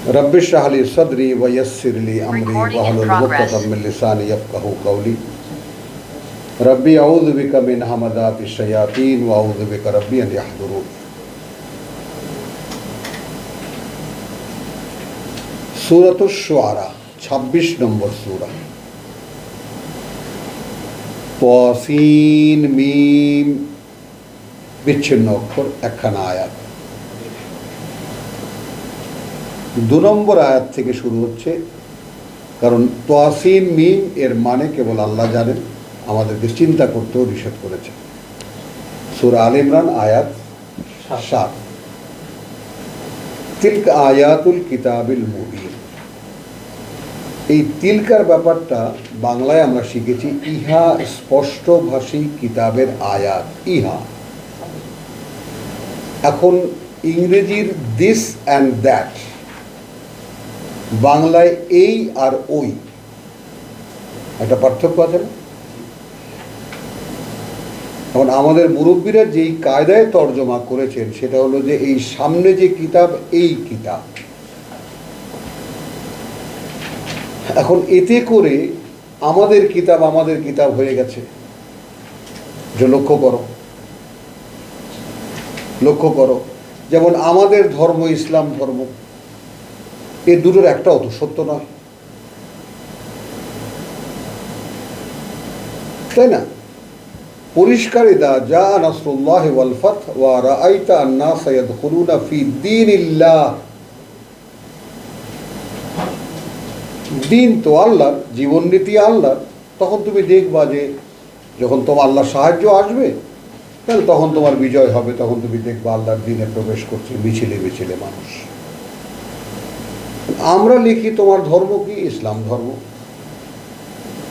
Rabbi इश्रह ली सदरी व यस्सिर ली अमरी वहलुल उक़दतम मिन लिसानी यफ़क़हू क़ौली रब्बी अऊज़ु बिका मिन हमज़ाति शयातीन व अऊज़ु बिका रब्बी अन यहज़ुरून। सूरतुश शुआरा 26 नंबर सूरा। तौसीन मीम বিচ্ছিন্ন অক্ষর একখানা আয়াত। 2 নম্বর আয়াত থেকে শুরু হচ্ছে, কারণ তসিন মিম এর মানে কেবল আল্লাহ জানেন, আমাদেরকে চিন্তা করতেও নিষেধ করেছে। সূরা আল ইমরান আয়াত 7। তিলকা আয়াতুল কিতাবিল মুবিন। এই তিলকার ব্যাপারটা বাংলায় আমরা শিখেছি ইহা স্পষ্টভাষী কিতাবের আয়াত, ইহা। এখন ইংরেজির দিস অ্যান্ড দ্যাট, বাংলায় এই আর ওই একটা পার্থক্য আছে না? এখন আমাদের মুরব্বীরা যেই কায়দায় তর্জমা করেছেন সেটা হলো যে এই সামনে যে কিতাব, এই কিতাব। এখন এতে করে আমাদের কিতাব হয়ে গেছে। যে লক্ষ্য করো, যেমন আমাদের ধর্ম ইসলাম ধর্ম, এই দুটোর একটাও তো সত্য নয়, তাই না? পরিষ্কার ইদা জা নাসরুল্লাহি ওয়াল ফাত ওয়া রাআইতা আন-নাস ইয়াদখুলুনা ফি দীনিল্লাহ। দিন তো আল্লাহর, জীবননীতি আল্লাহর। তখন তুমি দেখবা যে যখন তোমার আল্লাহর সাহায্য আসবে, তাহলে তখন তোমার বিজয় হবে, তখন তুমি দেখবা আল্লাহর দিনে প্রবেশ করছে মিছিলে মিছিলে মানুষ। আমরা লিখি তোমার ধর্ম কি? ইসলাম ধর্ম।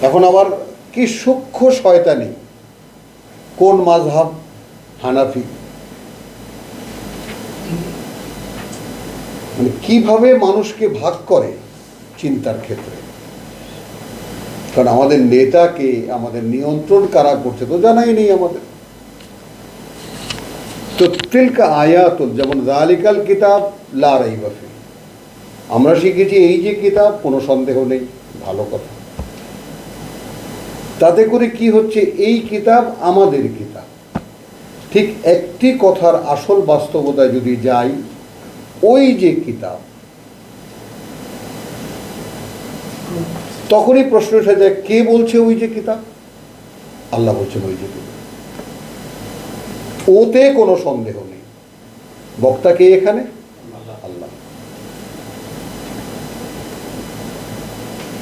এখন আবার কি সূক্ষ্ম শয়তানি, কোন মাযহাব? হানাফি। মানে কিভাবে মানুষকে ভাগ করে চিন্তার ক্ষেত্রে। কারণ আমাদের নেতাকে, আমাদের নিয়ন্ত্রণ কারা করছে তো জানাই নেই আমাদের। তো তিলকা আয়াতুল, যেমন যালিকাল কিতাব লা রাইবা ফি, আমরা শিখেছি এই যে কিতাব, কোনো সন্দেহ নেই, ভালো কথা। তাতে করে কি হচ্ছে, এই কিতাব আমাদের কিতাব। ঠিক একটি কথার আসল বাস্তবতায় যদি যাই, ওই যে কিতাব, তখনই প্রশ্ন এসে যায় কে বলছে ওই যে কিতাব? আল্লাহ বলছেন ওই যে কিতাব। ওতে কোনো সন্দেহ নেই। বক্তা কে এখানে? আল্লাহ।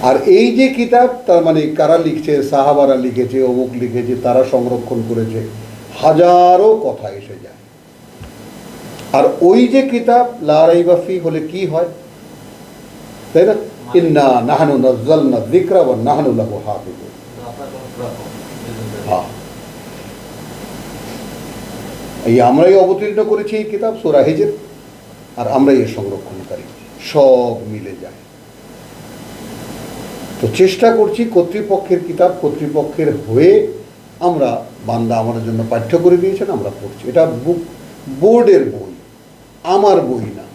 আর এই যে কিতাব, তার মানে কারা লিখছে? সাহাবারা লিখেছে, অমুক লিখেছে, তারা সংরক্ষণ করেছে, হাজারো কথা এসে যায়। আর ওই যে কিতাব লা রাইবা ফি হলে কি হয়, তাই না? ইন্না নাহনু নাযালনা যিকরা ওয়া নাহনু লাহু হাফিজুন। হ্যাঁ, এই আমরাই অবতীর্ণ করেছি এই কিতাব, সূরা হিজর, আর আমরাই এর সংরক্ষণকারী। সব মিলে যায়। তো চেষ্টা করছি কর্তৃপক্ষের কিতাব, কর্তৃপক্ষের হয়ে আমরা, বান্দা আমাদের জন্য পাঠ্য করে দিয়েছেন, আমরা পড়ছি। এটা বোর্ডের বই, আমার বই না।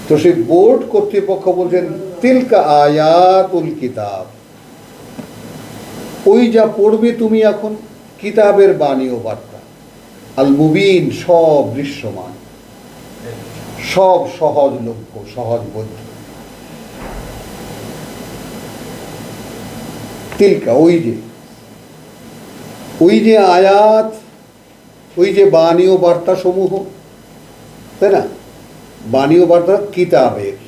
তো সেই বোর্ড কর্তৃপক্ষ বলছেন তিলকা আয়াতুল কিতাব, ওই যা পড়বে তুমি এখন, কিতাবের বাণী ও বার্তা। আল মুবিন, সব দৃশ্যমান, সব সহজলভ্য, সহজবোধ্য। তিলকা, ওই যে আয়াত, ওই যে বাণী ও বার্তা সমূহ, তাই না? বাণী ও বার্তা কিতাবের,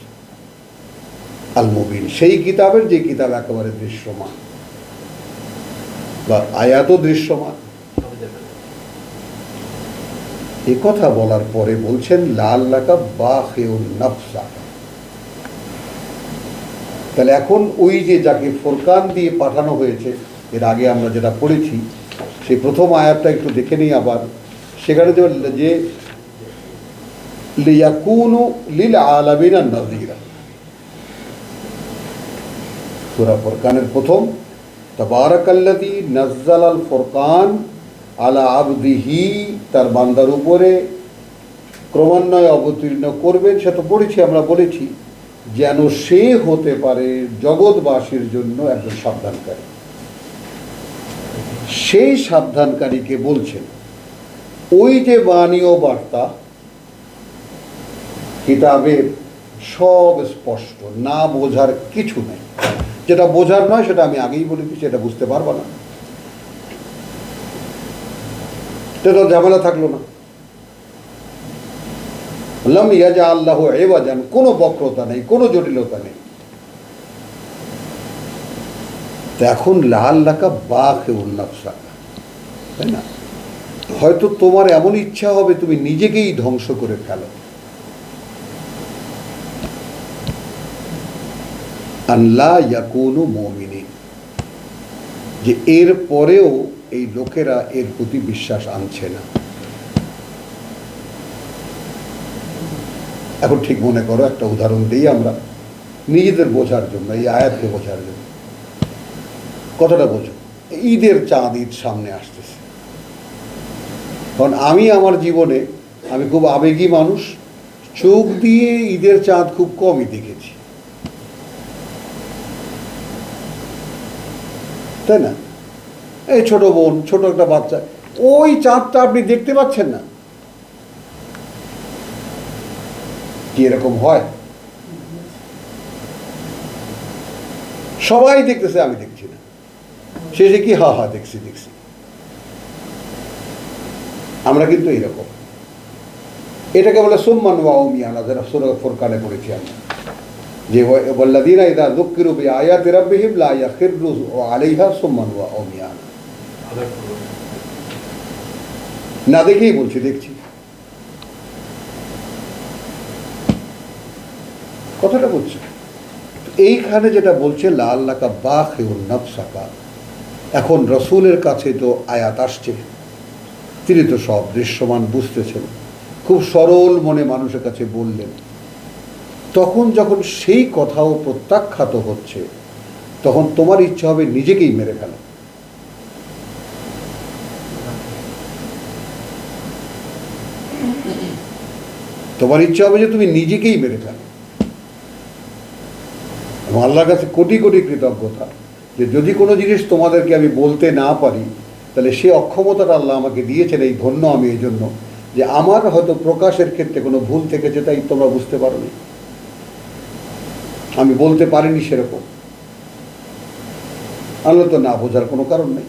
আল মুবিন, সেই কিতাবের যে কিতাব একেবারে দৃশ্যমান, বা আয়াতও দৃশ্যমান। এ কথা বলার পরে বলছেন লাআল্লাকা বাখিউন নাফসাকা। তাহলে এখন ওই যে যাকে ফুরকান দিয়ে পাঠানো হয়েছে, এর আগে আমরা যেটা পড়েছি, সেই প্রথম আয়াতটা একটু দেখে নিই আবার। সেখানে যে লিয়াকুনু লিল আলামিনা নাযীরা, সূরা ফুরকানের প্রথম, তাবারাকাল্লাযী নাযালাল ফুরকান আলা আবদিহি, তার বান্দার উপরে ক্রমান্বয়ে অবতীর্ণ করবেন, সে তো পড়েছি, আমরা বলেছি, যেন সে হতে পারে জগৎবাসীর জন্য একজন সাবধানকারী। সেই সাবধানকারীকে বলছেন। ওই যে বাণী ও বার্তা কিতাবে সব স্পষ্ট, না বোঝার কিছু নেই। যেটা বোঝার নয় সেটা আমি আগেই বলে দিচ্ছি, এটা বুঝতে পারবো না, সেটা ঝামেলা থাকলো না। লাম ইয়াজআল লাহু ইওয়াজান, কোনো বক্রতা নেই, কোনো জটিলতা নেই। তো এখন লাআল্লাকা বাখিউন নাফসাকা, তাই না? হয়তো তোমার এমন ইচ্ছা হবে তুমি নিজেকেই ধ্বংস করে ফেলো। আল্লাহ ইয়াকুনু মুমিনিন, যে এর পরেও এই লোকেরা এর প্রতি বিশ্বাস আনছে না। এখন ঠিক মনে করো, একটা উদাহরণ দিই আমরা নিজেদের বোঝার জন্য, এই আয়াতকে বোঝার জন্য। কথাটা বোঝো, ঈদের চাঁদ, ঈদ সামনে আসতেছে। কারণ আমি আমার জীবনে, আমি খুব আবেগী মানুষ, চোখ দিয়ে ঈদের চাঁদ খুব কমই দেখেছি, তাই না? এই ছোট বোন, ছোট একটা বাচ্চা, ওই চাঁদটা আপনি দেখতে পাচ্ছেন না, কি এরকম হয়? সবাই দেখতেছে, আমি দেখছি না, শেষে কি হা হা দেখছি দেখছি। আমরা কিন্তু এইরকম, এটাকে বলে সুম্মান ওয়া উমিয়ানা, যারা সূরা ফুরকানে পড়েছি আমরা, যে ওয়াল্লাযীনা ইযা যুক্কিরু বিআয়াতি রাব্বিহিম লা ইয়াখিরু আলাইহা সুম্মান ওয়া উমিয়ানা। না দেখেই বলছি, দেখছি। কথাটা বলছে এইখানে, যেটা বলছে লাআল্লাকা বাখিউন নাফসাকা। এখন রসুলের কাছে তো আয়াত আসছে, তিনি তো সব দৃশ্যমান বুঝতেছেন, খুব সরল মনে মানুষের কাছে বললেন। তখন যখন সেই কথাও প্রত্যাখ্যাত হচ্ছে, তখন তোমার ইচ্ছা হবে নিজেকেই মেরে ফেলো। তোমার ইচ্ছা হবে যে তুমি নিজেকেই মেরে ফেলো। এবং আল্লাহর কাছে কোটি কোটি কৃতজ্ঞতা, যে যদি কোনো জিনিস তোমাদেরকে আমি বলতে না পারি, তাহলে সে অক্ষমতাটা আল্লাহ আমাকে দিয়েছেন। এই ধন্য আমি এই জন্য, যে আমার হয়তো প্রকাশের ক্ষেত্রে কোনো ভুল থেকেছে, তাই তোমরা বুঝতে পারোনি, আমি বলতে পারিনি সেরকম। আল্লাহ তো না বোঝার কোনো কারণ নেই।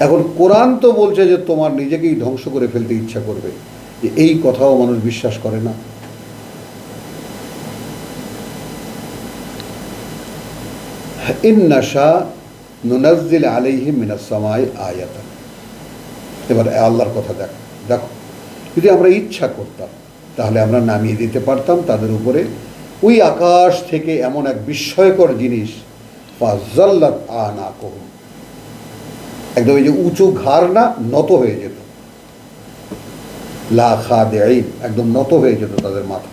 এখন কোরআন তো বলছে যে তোমার নিজেকেই ধ্বংস করে ফেলতে ইচ্ছা করবে, যে এই কথাও মানুষ বিশ্বাস করে না। ইন্নাশা নুনাজ্জিল আলাইহিম মিনাস সামাই আয়াতান। এবার আল্লাহর কথা দেখো, দেখো, যদি আমরা ইচ্ছা করতাম তাহলে আমরা নামিয়ে দিতে পারতাম তাদের উপরে ওই আকাশ থেকে এমন এক বিস্ময়কর জিনিস, ফাযাল্লাত আনাকুহুম, একদম এই যে উঁচু ঘাড় না, নত হয়ে যেত, লা খাদিঈন, একদম নত হয়ে যেত তাদের মাথা।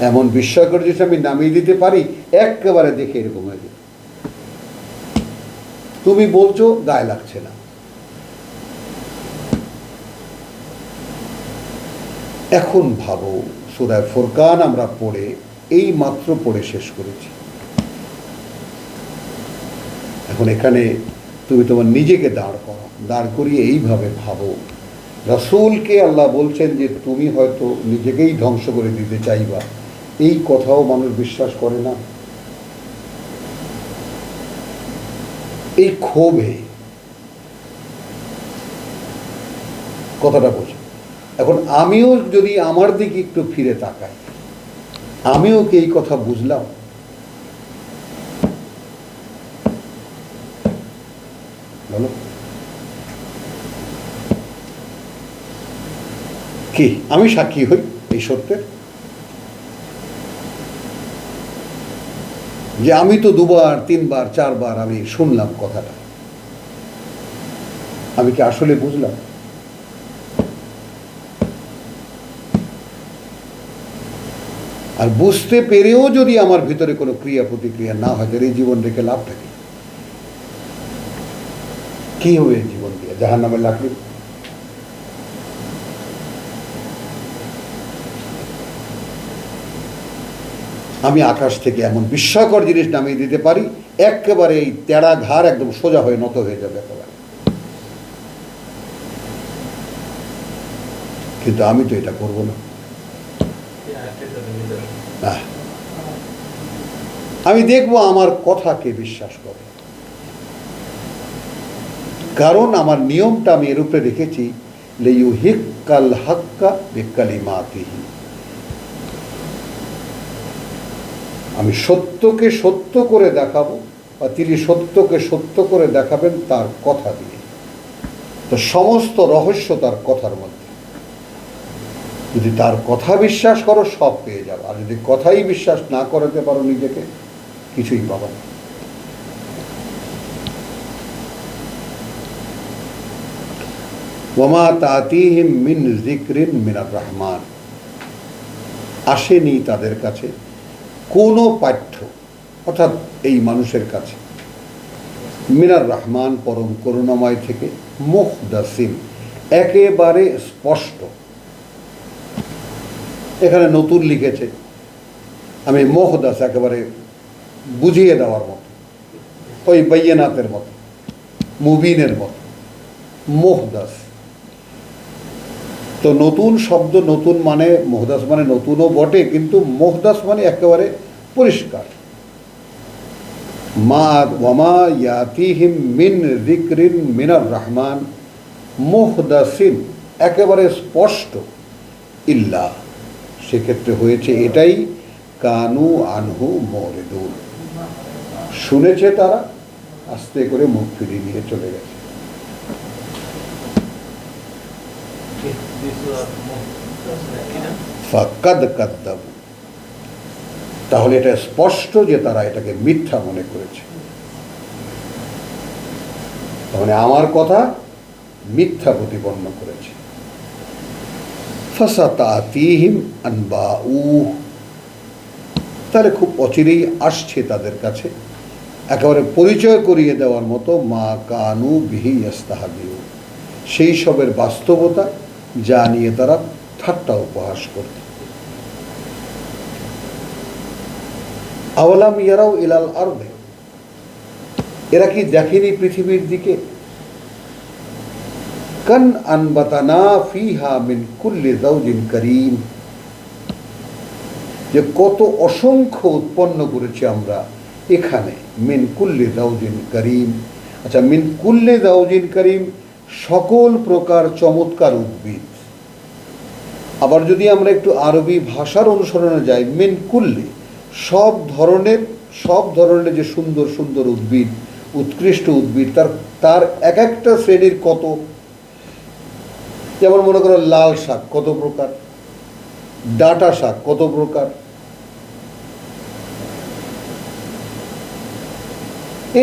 এমন বিস্ময়কর জিনিস আমি নামিয়ে দিতে পারি, একেবারে দেখে এরকম হয়ে যেত। তুমি বলছো গায়ে লাগছে না। এখন ভাবো, সূরা ফুরকান আমরা পড়ে এই মাত্র পড়ে শেষ করেছি। এখন এখানে তুমি তোমার নিজেকে দাঁড় করো, দাঁড় করিয়ে এইভাবে ভাবো, রাসূলকে আল্লাহ বলছেন যে তুমি হয়তো নিজেকেই ধ্বংস করে দিতে চাইবা, এই কথাও মানুষ বিশ্বাস করে না। এই ক্ষোভে, কথাটা বোঝো। এখন আমিও যদি আমার দিকে একটু ফিরে তাকাই, আমিও কি এই কথা বুঝলাম? বলো কি আমি সাক্ষী হই এই সত্যের, যে আমি তো দুবার, তিনবার, চারবার আমি শুনলাম কথাটা, আমি কি আসলে বুঝলাম? আর বুঝতে পেরেও যদি আমার ভিতরে কোনো ক্রিয়া প্রতিক্রিয়া না হয়, তাহলে এই জীবন রেখে লাভটা কি হবে? জীবন দিয়ে জাহান্নামের লাকড়ি। আমি আকাশ থেকে এমন বিস্ময়কর জিনিস নামিয়ে দিতে পারি, একেবারে এই তেড়া ঘাড় একদম সোজা হয়ে নত হয়ে যাবে একেবারে। কিন্তু আমি তো এটা করব না। আমি দেখব আমার কথা কে বিশ্বাস করে, কারণ আমার নিয়মটা আমি এর উপরে রেখেছি, লিইউহিক্কাল হাক্কা বিকালিমাতিহি। আমি সত্যকে সত্য করে দেখাবো, বা তিনি সত্যকে সত্য করে দেখাবেন তার কথা দিয়ে। তো সমস্ত রহস্য তার কথার মধ্যে। যদি তার কথা বিশ্বাস করো সব পেয়ে যাবে, আর যদি কথাই বিশ্বাস না করাতে পারো নিজেকে, কিছুই পাবে না। ওয়ামা তাতিহিম মিন যিকরিন মিনার রহমান, আসেনি তাদের কাছে কোনো পাঠ্য, অর্থাৎ এই মানুষের কাছে, মিনার রহমান পরম করুণাময় থেকে, মুহদাসিন একেবারে স্পষ্ট। এখানে নতুন লিখেছে, আমি মুহদাস একেবারে বুঝিয়ে দেওয়ার মতো, ওই বাইয়িনাতের মতো, মুবিনের মতো, মুহদাস। তো নতুন শব্দ, নতুন মানে, মুহদাস মানে নতুনও বটে, কিন্তু মুহদাস মানে একেবারে পরিষ্কার। মা ওয়ামা ইয়াতিহিম মিন যিকরিন মিনার রহমান মুহদাসিন, একেবারে স্পষ্ট। ইল্লা, সেক্ষেত্রে হয়েছে এটাই, কানু আনহু মুরিদুন, শুনেছে তারা, আস্তে করে মুখ ফিরিয়ে নিয়ে চলে গেছে। ফাকাদ কাদ্দাবু, তাহলে এটা স্পষ্ট যে তারা এটাকে মিথ্যা মনে করেছে। তাহলে আমার কথা মিথ্যা প্রতিপন্ন করেছে। ফাসাতাতিহিম আনবাউ, তাহলে খুব অচিরেই আসছে তাদের কাছে একেবারে পরিচয় করিয়ে দেওয়ার মতো, মা কানু বিহি ইস্তাহজিউন, সেই সবের বাস্তবতা যা নিয়ে তারা ঠাট্টা উপহাস করত। আওয়ালাম ইয়ারাও ইলাল আরদে, এরা কি দেখেনি পৃথিবীর দিকে, কান আনবাতানা ফিহা মিন কুল্লি যাওজিন কারীম, যে কত অসংখ্য উৎপন্ন করেছি আমরা এখানে, মিন কুল্লি যাওজিন কারীম। আচ্ছা, মিন কুল্লি যাওজিন কারীম, সকল প্রকার চমৎকার উদ্ভিদ। আবার যদি আমরা একটু আরবি ভাষার অনুসরণে যাই, মিন কুল্লি, সব ধরনের যে সুন্দর সুন্দর উদ্ভিদ, উৎকৃষ্ট উদ্ভিদ, তার এক একটা শ্রেণীর কত, যেমন মনে করো লাল শাক কত প্রকার, ডাঁটা শাক কত প্রকার,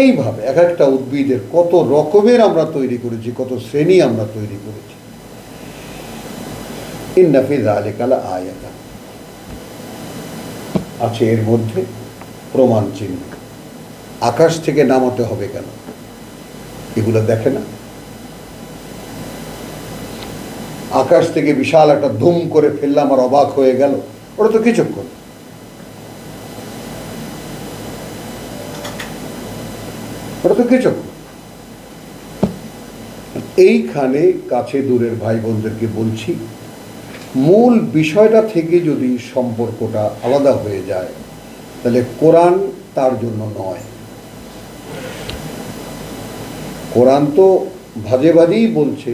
এইভাবে এক একটা উদ্ভিদের কত রকমের আমরা তৈরি করেছি, কত শ্রেণী আমরা তৈরি করেছি। ইন্না ফি যালিকা লাআয়াতা, আছে এর মধ্যে প্রমাণ চিহ্ন। আকাশ থেকে নামাতে হবে কেন? এগুলো দেখে না? আকাশ থেকে বিশাল একটা ধুম করে ফেললাম আর অবাক হয়ে গেল, ওটা তো কিছুক্ষণ। ওটা তো কিছুক্ষণ। এইখানে কাছে দূরের ভাই বোনদেরকে বলছি, মূল বিষয়টা থেকে যদি সম্পর্কটা আলাদা হয়ে যায়, তাহলে কোরআন তার জন্য নয়। কোরআন তো ভাজে ভাজেই বলছে,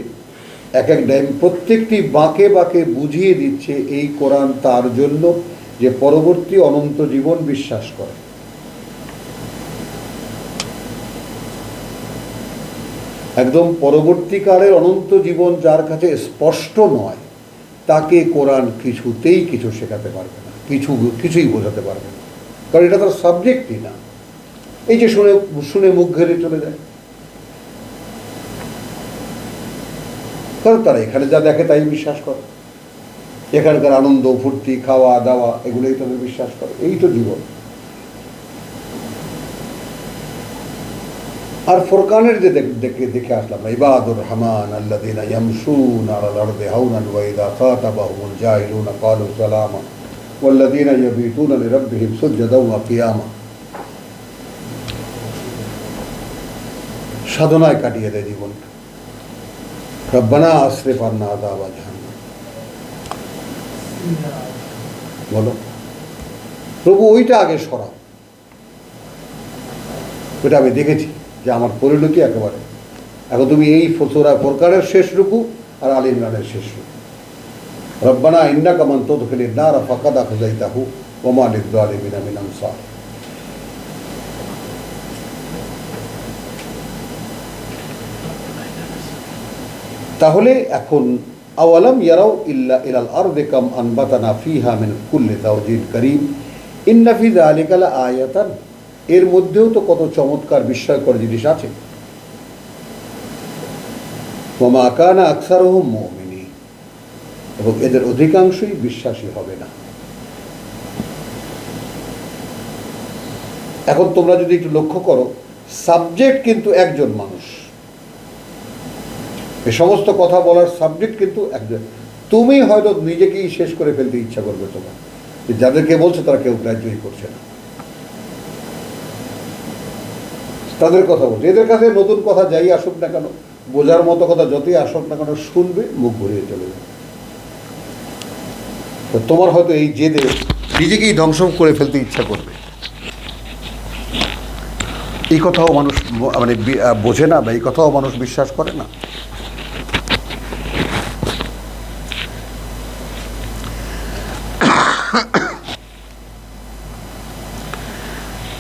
এক এক টাইম প্রত্যেকটি বাঁকে বাঁকে বুঝিয়ে দিচ্ছে এই কোরআন তার জন্য যে পরবর্তী অনন্ত জীবন বিশ্বাস করে। একদম পরবর্তীকালের অনন্ত জীবন যার কাছে স্পষ্ট নয়, তাকে কোরআন কিছুতেই কিছু শেখাতে পারবে না, কিছুই বোঝাতে পারবে না, কারণ এটা তার সাবজেক্টই না। এই যে শুনে শুনে মুখ ঘেরে চলে যায়, কারণ তারা এখানে যা দেখে তাই বিশ্বাস করে, এখানকার আনন্দ ফুর্তি খাওয়া দাওয়া এগুলোই তাদের বিশ্বাস করে, এই তো জীবন। আর ফুরকানের যে দেখে আসলাম, ইবাদুর রহমান আল্লাযীনা ইয়ামশুনা আলাল আরদি হাওনান ওয়া ইযা খাতাবাহুমুল জাহিলুনা ক্বালু সালামা, ওয়াল্লাযীনা ইয়াবীতুনা লিরাব্বিহিম সুজদাও ওয়া কিয়ামা, সাধনায় কাটিয়ে দেয় জীবনটা। রব্বানা আসরিফ আন্না আযাবা জাহান্নাম, বলো প্রভু ওইটা আগে সরাও। ওইটা আমি দেখেছি যে আমার পরিণতি একেবারে। এখন তুমি এই সূরা ফুরকানের শেষ রুকু আর আলী ইমরানের শেষ রুকু, রব্বানা ইন্নাকা মান তুদখিলিন নার ফাকাদ আখযাইতাহু ওয়া মা লিয-যালিমিনা মিন আনসার। তাহলে এখন আওয়ালাম ইয়ারাও ইল্লা ইলাল আরদি কাম আনবাতানা ফিহা মিন কুল্লি যাওজিন কারীম ইন্না ফি যালিকা লাআয়াতান, এর মধ্যেও তো কত চমৎকার বিস্ময়কর জিনিস আছে। ওয়া মা কানা আকসারুহুম মুমিনিন, এবং এদের অধিকাংশই বিশ্বাসী হবে না। এখন তোমরা যদি একটু লক্ষ্য করো, সাবজেক্ট কিন্তু একজন মানুষ, এই সমস্ত কথা বলার সাবজেক্ট কিন্তু একজন। তুমি হয়তো নিজেকেই শেষ করে ফেলতে ইচ্ছা করবে তোমার, যাদেরকে বলছো তারা কেউ গ্রাজুয়েট করছে না, তাদের কথা বলছে। এদের কাছে নতুন কথা যাই আসুক না কেন, বোঝার মতো কথা যতই আসুক না কেন, শুনবে, মুখ ঘুরিয়ে চলে যাবে। তো তোমার হয়তো এই জেদে নিজেকেই ধ্বংস করে ফেলতে ইচ্ছা করবে। এই কথাও মানুষ মানে বোঝে না, বা এই কথাও মানুষ বিশ্বাস করে না।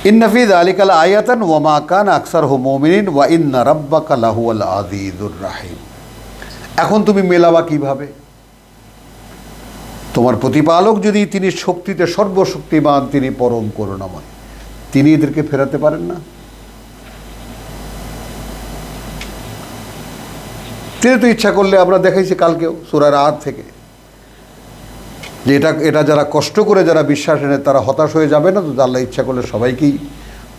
ইন্না ফি যালিকা লাআয়াতান ওয়া মা কানা আকসারুহুম মুমিনিন ওয়া ইন্না রাব্বাকা লাহুয়াল আযীযুর রাহিম। এখন তুমি মেলাবা কিভাবে? তোমার প্রতিপালক যদি তিনি শক্তিতে সর্বশক্তিমান, তিনি পরম করুণাময়, তিনি এদেরকে ফেরাতে পারেন না? তিনি তো ইচ্ছা করলে, আমরা দেখাইছি কালকেও সূরা রাত থেকে, যে এটা যারা কষ্ট করে যারা বিশ্বাস এনে তারা হতাশ হয়ে যাবে না তো? আল্লাহ ইচ্ছা করলে সবাইকেই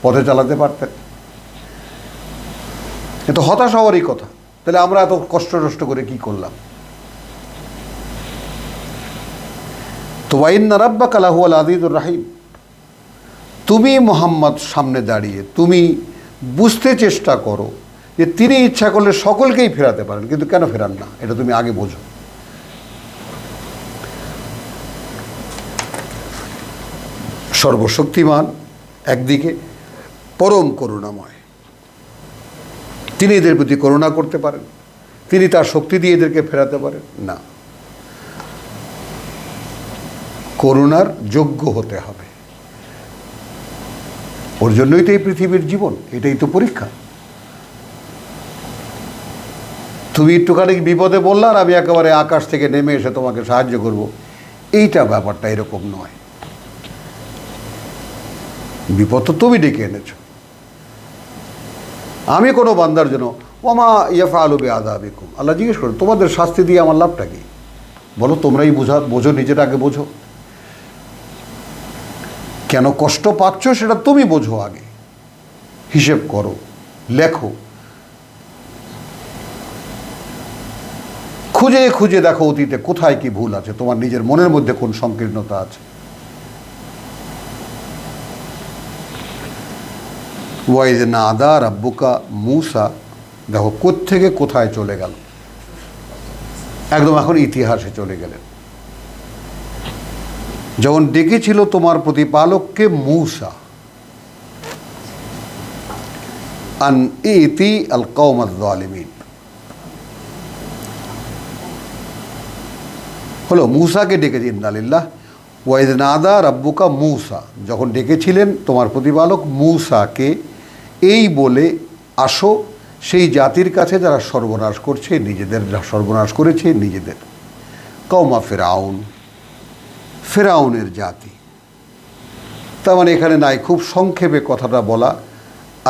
পথে চালাতে পারতেন। কিন্তু হতাশ হওয়ারই কথা। তাহলে আমরা এত কষ্ট করে কি করলাম? তো ওয়া ইন্না রাব্বাকা লাহুয়াল আযীযুর রাহিম, তুমি মুহাম্মদ সামনে দাঁড়িয়ে তুমি বুঝতে চেষ্টা করো যে তিনি ইচ্ছা করলে সকলকেই ফেরাতে পারেন, কিন্তু কেন ফেরান না এটা তুমি আগে বোঝো। সর্বশক্তিমান একদিকে, পরম করুণাময়, তিনি এদের প্রতি করুণা করতে পারেন, তিনি তার শক্তি দিয়ে এদেরকে ফেরাতে পারেন না। করুণার যোগ্য হতে হবে, ওর জন্যই তো এই পৃথিবীর জীবন, এটাই তো পরীক্ষা। তুমি একটুখানি বিপদে বললা আর আমি একেবারে আকাশ থেকে নেমে এসে তোমাকে সাহায্য করব, এইটা ব্যাপারটা এরকম নয়। বিপদ তো তুমি ডেকে এনেছো। আমি কোনো বান্দার জন্য ওমা ইয়াফআলু বিআযাবিকুম, আল্লাহ জিজ্ঞেস করেন তোমাদের শাস্তি দিয়ে আমার লাভটা কি? বলো, তোমরাই বোঝো, নিজেটা আগে বোঝো। কেন কষ্ট পাচ্ছ সেটা তুমি বোঝো আগে, হিসেব করো, লেখো, খুঁজে খুঁজে দেখো অতীতে কোথায় কি ভুল আছে, তোমার নিজের মনের মধ্যে কোন সংকীর্ণতা আছে। ওয়াইজ নাদা রাব্বুকা মূসা, দেখো কোত্থেকে কোথায় চলে গেল, একদম এখন ইতিহাসে চলে গেলেন। যখন ডেকেছিল তোমার প্রতিপালককে মূসা, আন ইতি আল কওমাজ যালিমিন, হলো মূসাকে ডেকেছে। ইন্নালিল্লাহ ওয়াইজ নাদা রাব্বুকা মূসা, যখন ডেকেছিলেন তোমার প্রতিপালক মূসাকে এই বলে, আসো সেই জাতির কাছে যারা সর্বনাশ করছে নিজেদের, সর্বনাশ করেছে নিজেদের, কওমা ফেরাউন, ফেরাউনের জাতি। তার মানে এখানে নাই, খুব সংক্ষেপে কথাটা বলা,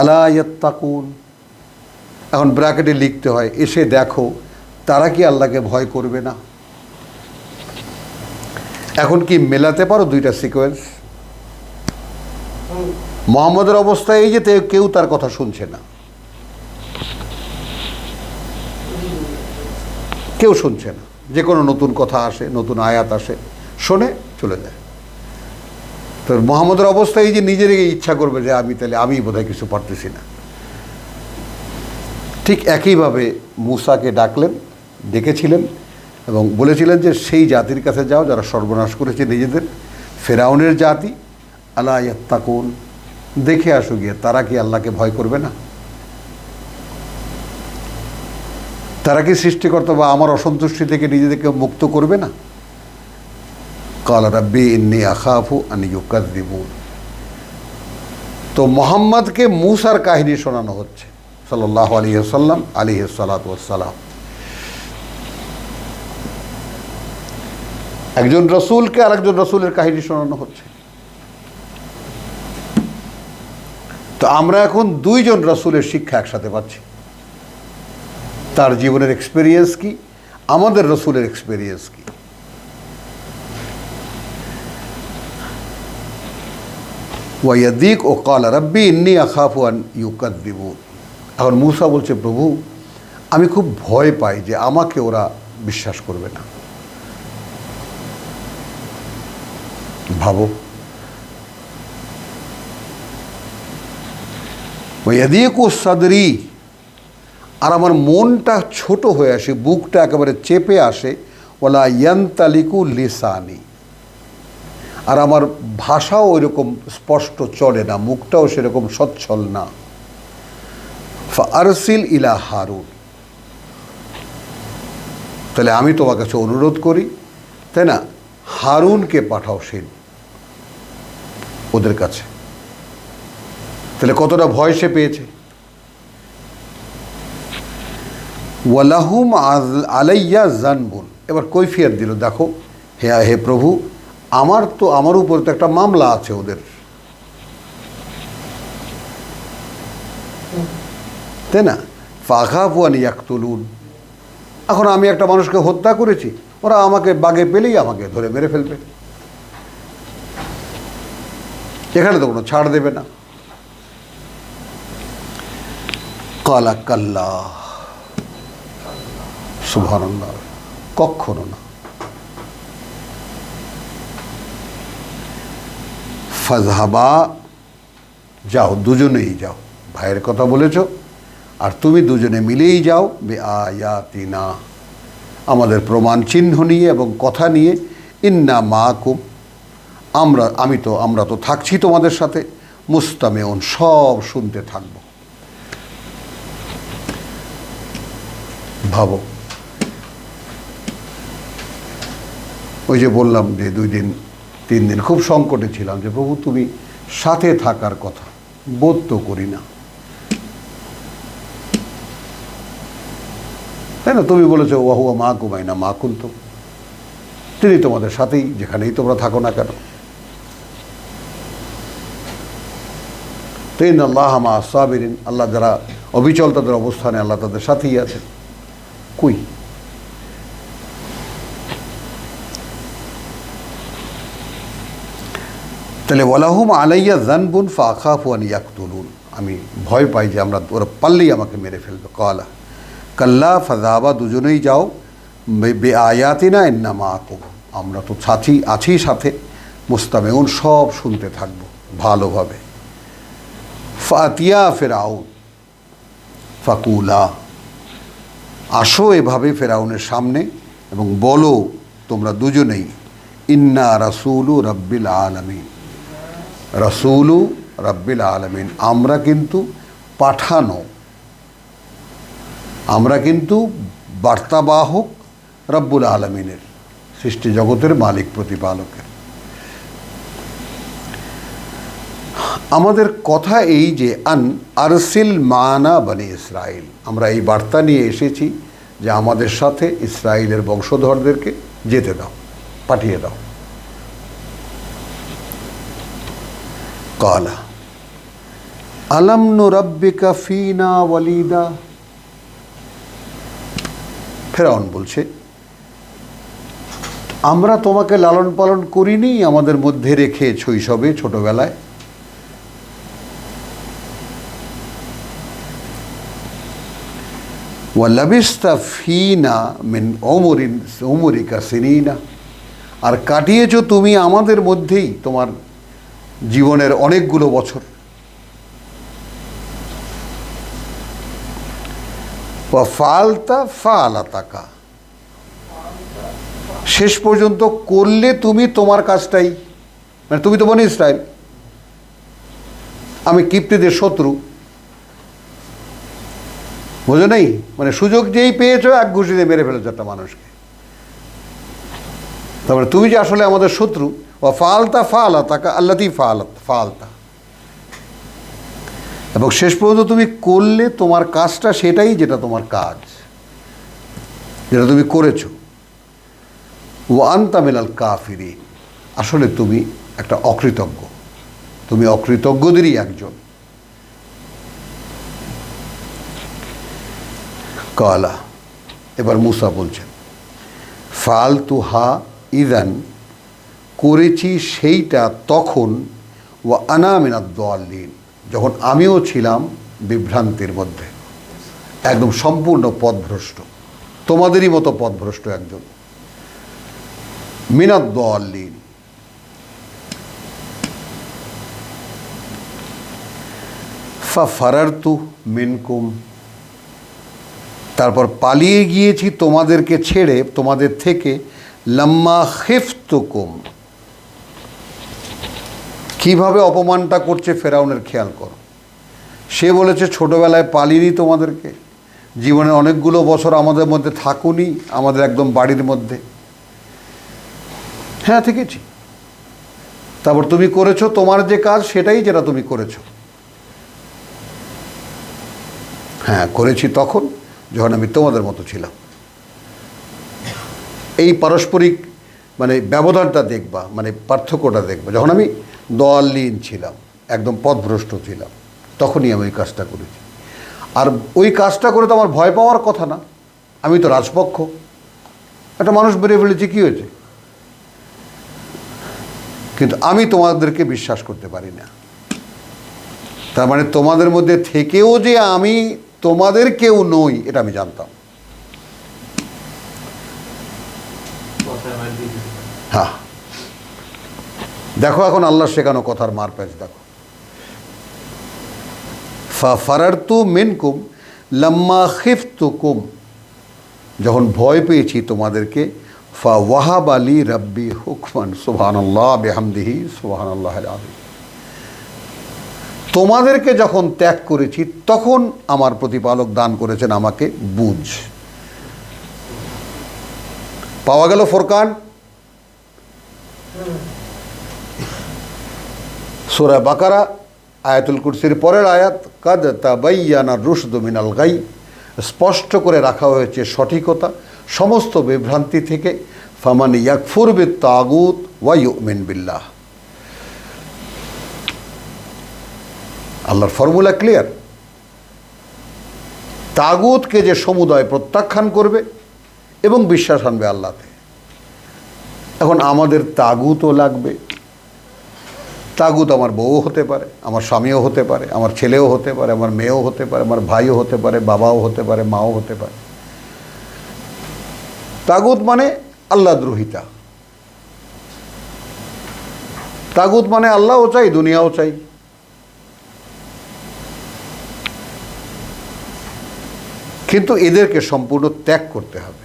আলা ইয়াত্তাকুন। এখন ব্র্যাকেটে লিখতে হয়, এসে দেখো তারা কি আল্লাহকে ভয় করবে না। এখন কি মেলাতে পারো দুইটা সিকোয়েন্স? মুহাম্মদের অবস্থা এই যে কেউ তার কথা শুনছে না, কেউ শুনছে না। যে কোনো নতুন কথা আসে, নতুন আয়াত আসে, শোনে চলে যায়। তো মুহাম্মদের অবস্থা এই যে নিজের ইচ্ছা করবে যে আমি বোধহয় কিছু পারতেছি না। ঠিক একইভাবে মুসাকে ডেকেছিলেন এবং বলেছিলেন যে সেই জাতির কাছে যাও যারা সর্বনাশ করেছে নিজেদের, ফেরাউনের জাতি, আলা ইয়াত্তাকুন, দেখে আসো গিয়ে তারা কি আল্লাহকে ভয় করবে না? তারা কি সৃষ্টিকর্তা বা আমার অসন্তুষ্টি থেকে নিজেদেরকে মুক্ত করবে না? ক্বালা রাব্বি ইন্নী আখাফু আন ইউকাযযিবুন। তো মুহাম্মদকে মূসার কাহিনী শোনানো হচ্ছে সাল্লাল্লাহু আলাইহি ওয়াসাল্লাম আলাইহিস সালাতু ওয়াসসালাম। একজন রসুলকে আরেকজন রসুলের কাহিনী শোনানো হচ্ছে। তো আমরা এখন দুইজন রসুলের শিক্ষা একসাথে পাচ্ছি। তার জীবনের এক্সপেরিয়েন্স কি, আমাদের রসুলের এক্সপেরিয়েন্স কি। ওয়ায়াদিক ও ক্বালা রাব্বি ইন্নী আখাফু আন ইউকাযযিবুন। এখন মূসা বলছে, প্রভু আমি খুব ভয় পাই যে আমাকে ওরা বিশ্বাস করবে না। ভাবো, ওয়ায়াদিকু সাদরি, আর আমার মনটা ছোট হয়ে আসে, বুকটা একেবারে চেপে আসে, ওয়ালা ইয়ানতালিকু লিসানি, আর আমার ভাষাও ওইরকম স্পষ্ট চলে না, মুখটাও সেরকম সচ্ছল না। ফাআরসিল ইলা হারুন, তাহলে আমি তোমার কাছে অনুরোধ করি, তাই না, হারুনকে পাঠাও সেই ওদের কাছে। তাহলে কতটা ভয় সে পেয়েছে। ওয়ালাহুম আলাইয়া জানবুন, এবার কৈফিয়ত দিল, দেখো হে প্রভু, আমার উপর তো একটা মামলা আছে ওদের, তাই না। ফাখাফু আন ইয়াকতুলুন, এখন আমি একটা মানুষকে হত্যা করেছি, ওরা আমাকে বাগে পেলেই আমাকে ধরে মেরে ফেলবে, এখানে তো কোনো ছাড় দেবে না। ক্বালা কাল্লা, সুবহানাল্লাহ, কখনো না। ফাযহাবা, যাও, দুজনেই যাও, ভাইয়ের কথা বলেছ আর তুমি দুজনে মিলেই যাও, বিআয়াতিনা, আমাদের প্রমাণ চিহ্ন নিয়ে এবং কথা নিয়ে, ইন্না মাকুম, আমরা তো থাকছি তোমাদের সাথে, মুস্তামিউন, সব শুনতে থাকব। ভাবো, ওই যে বললাম যে 2 দিন 3 দিন খুব সংকটে ছিলাম, যে প্রভু তুমি সাথে থাকার কথা বোধ তো করি না, তাই না। তুমি বলেছো ওয়াহুয়া মাকুম আইনা মা কুনতুম, তিনি তোমাদের সাথেই যেখানেই তোমরা থাকো না কেন। তো ইন্নাল্লাহা মা'আস সাবিরিন, আল্লাহ যারা অবিচল তাদের অবস্থানে আল্লাহ তাদের সাথেই আছেন। কই, তাহলে ওয়ালাহুম আলাইয়া যানবুন ফাআখাফু আন ইয়াকতুলুন, আমি ভয় পাই যে ওরা পারলেই আমাকে মেরে ফেলবে। ক্বালা কাল্লা ফাযহাবা, দুজনেই যাও, বিআয়াতিনা ইন্না মাকুম, আমরা তো আছি সাথে, মুস্তামিউন, সব শুনতে থাকবো ভালোভাবে। ফাতিয়া ফিরআউন ফাকুলা, আসো এভাবে ফেরাউনের সামনে এবং বলো তোমরা দুজনেই, ইন্না রাসূলু রাব্বিল আলামিন, রাসূলু রাব্বিল আলামিন, আমরা কিন্তু পাঠানো, আমরা কিন্তু বার্তাবাহক রব্বুল আলামিনের, সৃষ্টি জগতের মালিক প্রতিপালকের। আমাদের কথা এই যে আরসিল মানা বনি ইসরাইল, আমরা এই বার্তা নিয়ে এসেছি যে আমাদের সাথে ইসরাইলের বংশধরদেরকে যেতে দাও, পাঠিয়ে দাও। ক্বালা আলাম নুরাব্বিকা ফিনা ওয়ালিদা, ফেরাউন বলছে, আমরা তোমাকে লালন পালন করিনি আমাদের মধ্যে রেখে শৈশবে, ছোটবেলায়। ওয়ালাবিস্তা ফিনা মিন উমরিকা সিনিনা, আর কাটিয়েছ তুমি আমাদের মধ্যেই তোমার জীবনের অনেকগুলো বছর। ফালাতাকা, শেষ পর্যন্ত করলে তুমি তোমার কাজটাই, মানে তুমি তো বনি ইসরাইল, আমি কিপ্তিদের শত্রু, বোঝো নেই, মানে সুযোগ যেই পেয়েছো এক ঘুষিতে মেরে ফেলেছো একটা মানুষকে, তারপরে তুমি যে আসলে আমাদের শত্রু। ও ফালাতাকা আল্লাতি ফালতা, এবং শেষ পর্যন্ত তুমি করলে তোমার কাজটা সেটাই যেটা তোমার কাজ, যেটা তুমি করেছো। ও আনতা মিনাল কাফিরিন, আসলে তুমি একটা অকৃতজ্ঞ, তুমি অকৃতজ্ঞদেরই একজন। কালা, এবার মুসা বলছেন, ফালতুহা ইদান, করেছি সেইটা তখন, ও আনা মিনাদ দাল্লিন, যখন আমিও ছিলাম বিভ্রান্তির মধ্যে, একদম সম্পূর্ণ পথভ্রষ্ট, তোমাদেরই মতো পথভ্রষ্ট একজন। মিনাদ দাল্লিন, ফারারতু মিনকুম, তারপর পালিয়ে গিয়েছি তোমাদেরকে ছেড়ে, তোমাদের থেকে। লাম্মা খিফতুকুম, কিভাবে অপমানটা করছে ফেরাউনের খেয়াল করো। সে বলেছে ছোটবেলায় পালিনি তোমাদেরকে, জীবনে অনেকগুলো বছর আমাদের মধ্যে থাকুনি, আমাদের একদম বাড়ির মধ্যে। হ্যাঁ থেকেছি, তারপর তুমি করেছো তোমার যে কাজ সেটাই যেটা তুমি করেছো। হ্যাঁ করেছি তখন যখন আমি তোমাদের মতো ছিলাম। এই পারস্পরিক মানে ব্যবধানটা দেখবা, মানে পার্থক্যটা দেখবা। যখন আমি দয়ালীন ছিলাম, একদম পথভ্রষ্ট ছিলাম, তখনই আমি ওই কাজটা করেছি। আর ওই কাজটা করে তো আমার ভয় পাওয়ার কথা না, আমি তো রাজপক্ষ, একটা মানুষ বেরিয়ে ফেলেছি, কী হয়েছে? কিন্তু আমি তোমাদেরকে বিশ্বাস করতে পারি না। তার মানে তোমাদের মধ্যে থেকেও যে আমি তোমাদের কেউ নই, এটা আমি জানতাম। হ্যাঁ দেখো এখন আল্লাহ শেখানো কথার মার প্যাচ দেখো। ফারারতু মিনকুম লাম্মা খিফতুকুম, যখন ভয় পেয়েছি তোমাদেরকে। ফাওয়াহাব আলী রাব্বি হুকমান, সুবহানাল্লাহ বিহামদিহি সুবহানাল্লাহিল আযীম, তোমাদেরকে যখন ত্যাগ করেছি তখন আমার প্রতিপালক দান করেছেন আমাকে বুঝ। পাওয়া গেল ফোরকান, সূরা বাকারা আয়াতুল কুরসির পরের আয়াত, কাদ তাবায়্যানা রুশদু মিনাল গাই, স্পষ্ট করে রাখা হয়েছে সঠিকতা সমস্ত বিভ্রান্তি থেকে। ফামান ইয়াকফুর বিত তাগুত ওয়া ইউমিন বিল্লাহ, আল্লাহর ফর্মুলা ক্লিয়ার। তাগুতকে যে সমুদয় প্রত্যাখ্যান করবে এবং বিশ্বাস আনবে আল্লাহতে। এখন আমাদের তাগুতও লাগবে। তাগুত আমার বউও হতে পারে, আমার স্বামীও হতে পারে, আমার ছেলেও হতে পারে, আমার মেয়েও হতে পারে, আমার ভাইও হতে পারে, বাবাও হতে পারে, মাও হতে পারে। তাগুত মানে আল্লাহদ্রোহিতা, তাগুত মানে আল্লাহও চাই দুনিয়াও চাই। কিন্তু এদেরকে সম্পূর্ণ ত্যাগ করতে হবে।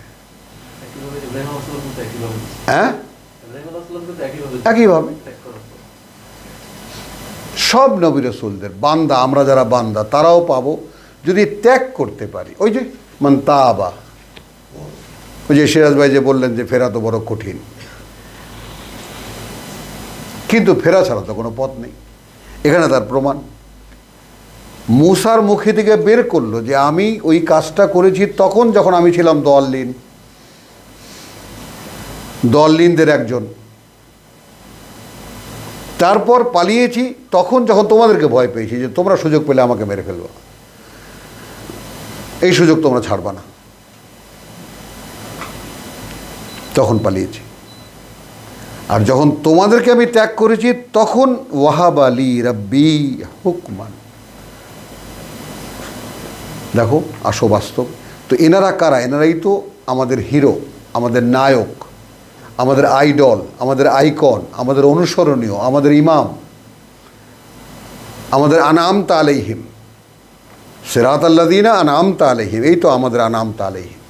হ্যাঁ একইভাবে সব নবী রাসূলদের বান্দা, আমরা যারা বান্দা তারাও পাবো যদি ত্যাগ করতে পারি। ওই যে মান তাবা, ওই যে সিরাজ ভাই যে বললেন যে ফেরা তো বড় কঠিন, কিন্তু ফেরা ছাড়া তো কোনো পথ নেই। এখানে তার প্রমাণ মুসার মুখে থেকে বের করলো যে আমি ওই কাজটা করেছি তখন যখন আমি ছিলাম দয়ালীনদের একজন। তারপর পালিয়েছি তখন যখন তোমাদেরকে ভয় পেয়েছি যে তোমরা সুযোগ পেলে আমাকে মেরে ফেলবা, এই সুযোগ তোমরা ছাড়বা না, তখন পালিয়েছি। আর যখন তোমাদেরকে আমি ত্যাগ করেছি তখন ওয়াহাব আলী রাব্বি হুকমান। দেখো আসো বাস্তব। তো এনারা কারা? এনারাই তো আমাদের হিরো, আমাদের নায়ক, আমাদের আইডল, আমাদের আইকন, আমাদের অনুসরণীয়, আমাদের ইমাম। আমাদের আনামতা আলাইহিম, সিরাতাল্লাযীনা আনআমতা আলাইহিম, এই তো আমাদের আনামতা আলাইহিম,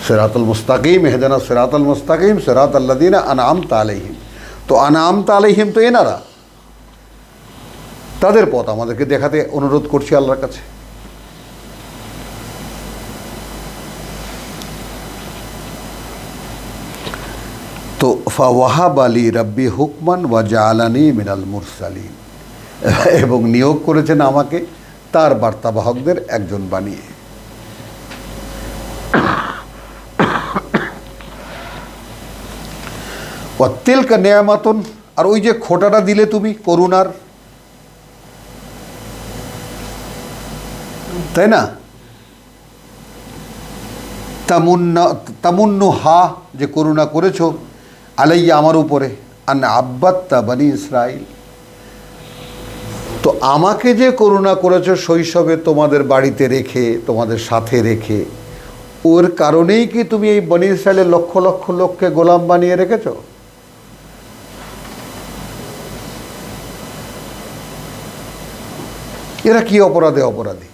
সিরাতুল মুস্তাকিম, ইহদিনা সিরাতাল মুস্তাকিম সিরাতাল্লাযীনা আনআমতা আলাইহিম। তো আনআমতা আলাইহিম তো এনারা, তাদের পথ আমাদেরকে দেখাতে অনুরোধ করছি আল্লাহর কাছে। তো ফাওয়াহাবা লি রাব্বি হুকমান ওয়া জাআলানি মিনাল মুরসালিন, এবং নিয়োগ করেছেন আমাকে তার বার্তাবাহকদের একজন বানিয়ে। ওয়া তিলকা নিয়ামাতুন, আর ওই যে খোঁটাটা দিলে তুমি করুণার, তাই না, তামুন্নু হা, যে করুণা করেছো আলাইয়া আমার উপরে, আন আব্বাত্তা বনি ইসরাইল, তো আমাকে যে করুণা করেছো শৈশবে তোমাদের বাড়িতে রেখে, তোমাদের সাথে রেখে, ওর কারণেই কি তুমি এই বনি ইসরাইলের লক্ষ লক্ষ লোককে গোলাম বানিয়ে রেখেছো? এরা কি অপরাধে অপরাধী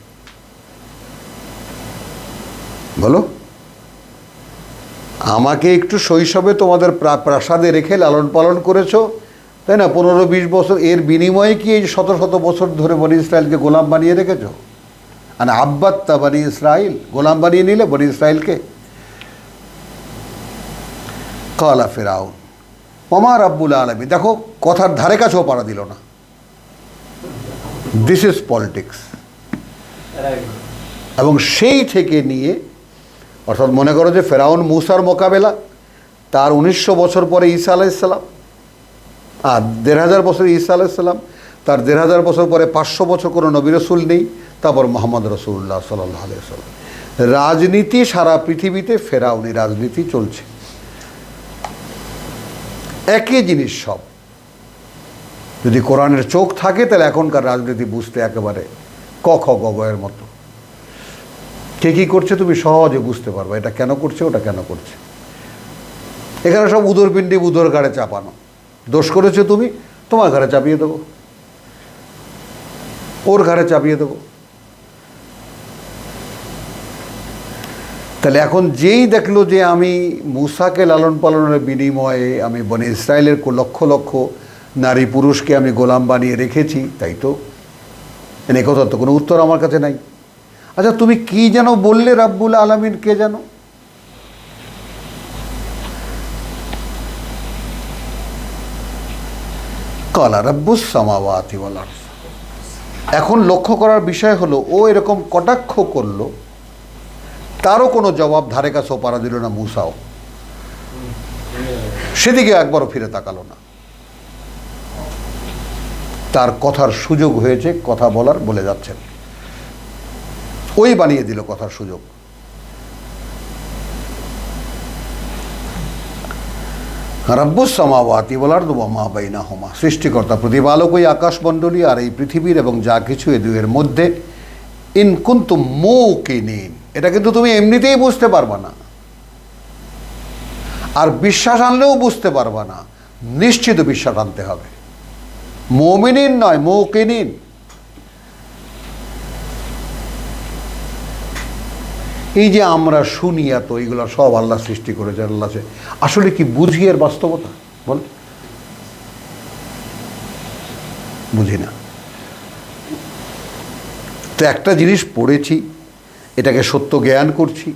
বলো? আমাকে একটু শৈশবে তোমাদের প্রাসাদে রেখে লালন পালন করেছো, তাই না, 15-20 বছর, এর বিনিময়ে কি এই শত শত বছর ধরে বনি ইসরায়েলকে গোলাম বানিয়ে রেখেছো? আর আব্বাত্তা বনি ইসরাইল, গোলাম বানিয়ে নিলে বনি ইসরায়েলকে। কালা ফিরাউন ওমা রাব্বুল আলামিন, দেখো কথার ধারে কাছেও পাড়া দিল না। This is politics. এবং সেই থেকে নিয়ে, অর্থাৎ মনে করো যে ফেরাউন মুসার মোকাবেলা, তার 1900 বছর পরে ঈসা আলাইহিসসালাম, আর 1500 বছর ঈসা আলাইহিসসালাম, তার 1500 বছর পরে 500 বছর কোনো নবী রসুল নেই, তারপর মোহাম্মদ রাসূলুল্লাহ সাল্লাল্লাহু আলাইহি ওয়াসাল্লাম। রাজনীতি সারা পৃথিবীতে ফেরাউনি রাজনীতি চলছে, একই জিনিস সব। যদি কোরআনের চোখ থাকে তাহলে এখনকার রাজনীতি বুঝতে একেবারে ক খ গ গ এর মতো। কে কী করছে তুমি সহজে বুঝতে পারবে, এটা কেন করছে, ওটা কেন করছে। এখানে সব উদরপিণ্ডি উদর ঘাড়ে চাপানো। দোষ করেছো তুমি, তোমার ঘাড়ে চাপিয়ে দেবো, ওর ঘাড়ে চাপিয়ে দেবো। তাহলে এখন যেই দেখলো যে আমি মুসাকে লালন পালনের বিনিময়ে আমি বনি ইসরায়েলের লক্ষ লক্ষ নারী পুরুষকে আমি গোলাম বানিয়ে রেখেছি, তাই তো এনে কথার তো কোনো উত্তর আমার কাছে নাই। আচ্ছা তুমি কি যেন বললে রাব্বুল আলামিন কে জানো? কালা রাব্বুস সামাওয়াতি ওয়াল আরদ। এখন লক্ষ্য করার বিষয় হলো, ও এরকম কটাক্ষ করলো, তারও কোনো জবাব ধারে কাছেও পাড়া দিল না মুসাও, সেদিকে একবারও ফিরে তাকালো না। তার কথার সুযোগ হয়েছে, কথা বলার, বলে যাচ্ছেন, ওই বানিয়ে দিল কথার সুযোগ। রাব্বুস সামাওয়াতি ওয়াল আরদ ওয়া মা বাইনাহুমা, সৃষ্টিকর্তা প্রতিপালক ওই আকাশমণ্ডলী আর এই পৃথিবীর এবং যা কিছু এ দুয়ের মধ্যে। ইন কুনতুম মুকিনিন, এটা কিন্তু তুমি এমনিতেই বুঝতে পারবা না, আর বিশ্বাস আনলেও বুঝতে পারবা না, নিশ্চিত বিশ্বাস আনতে হবে। মুমিনিন নয়, মুকিনিন। এই যে আমরা শুনি এত, এইগুলো সব আল্লাহ সৃষ্টি করেছে, আল্লাহ আসলে কি বুঝি এর বাস্তবতা? বল, বুঝি না। তো একটা জিনিস পড়েছি, এটাকে সত্য জ্ঞান করছি,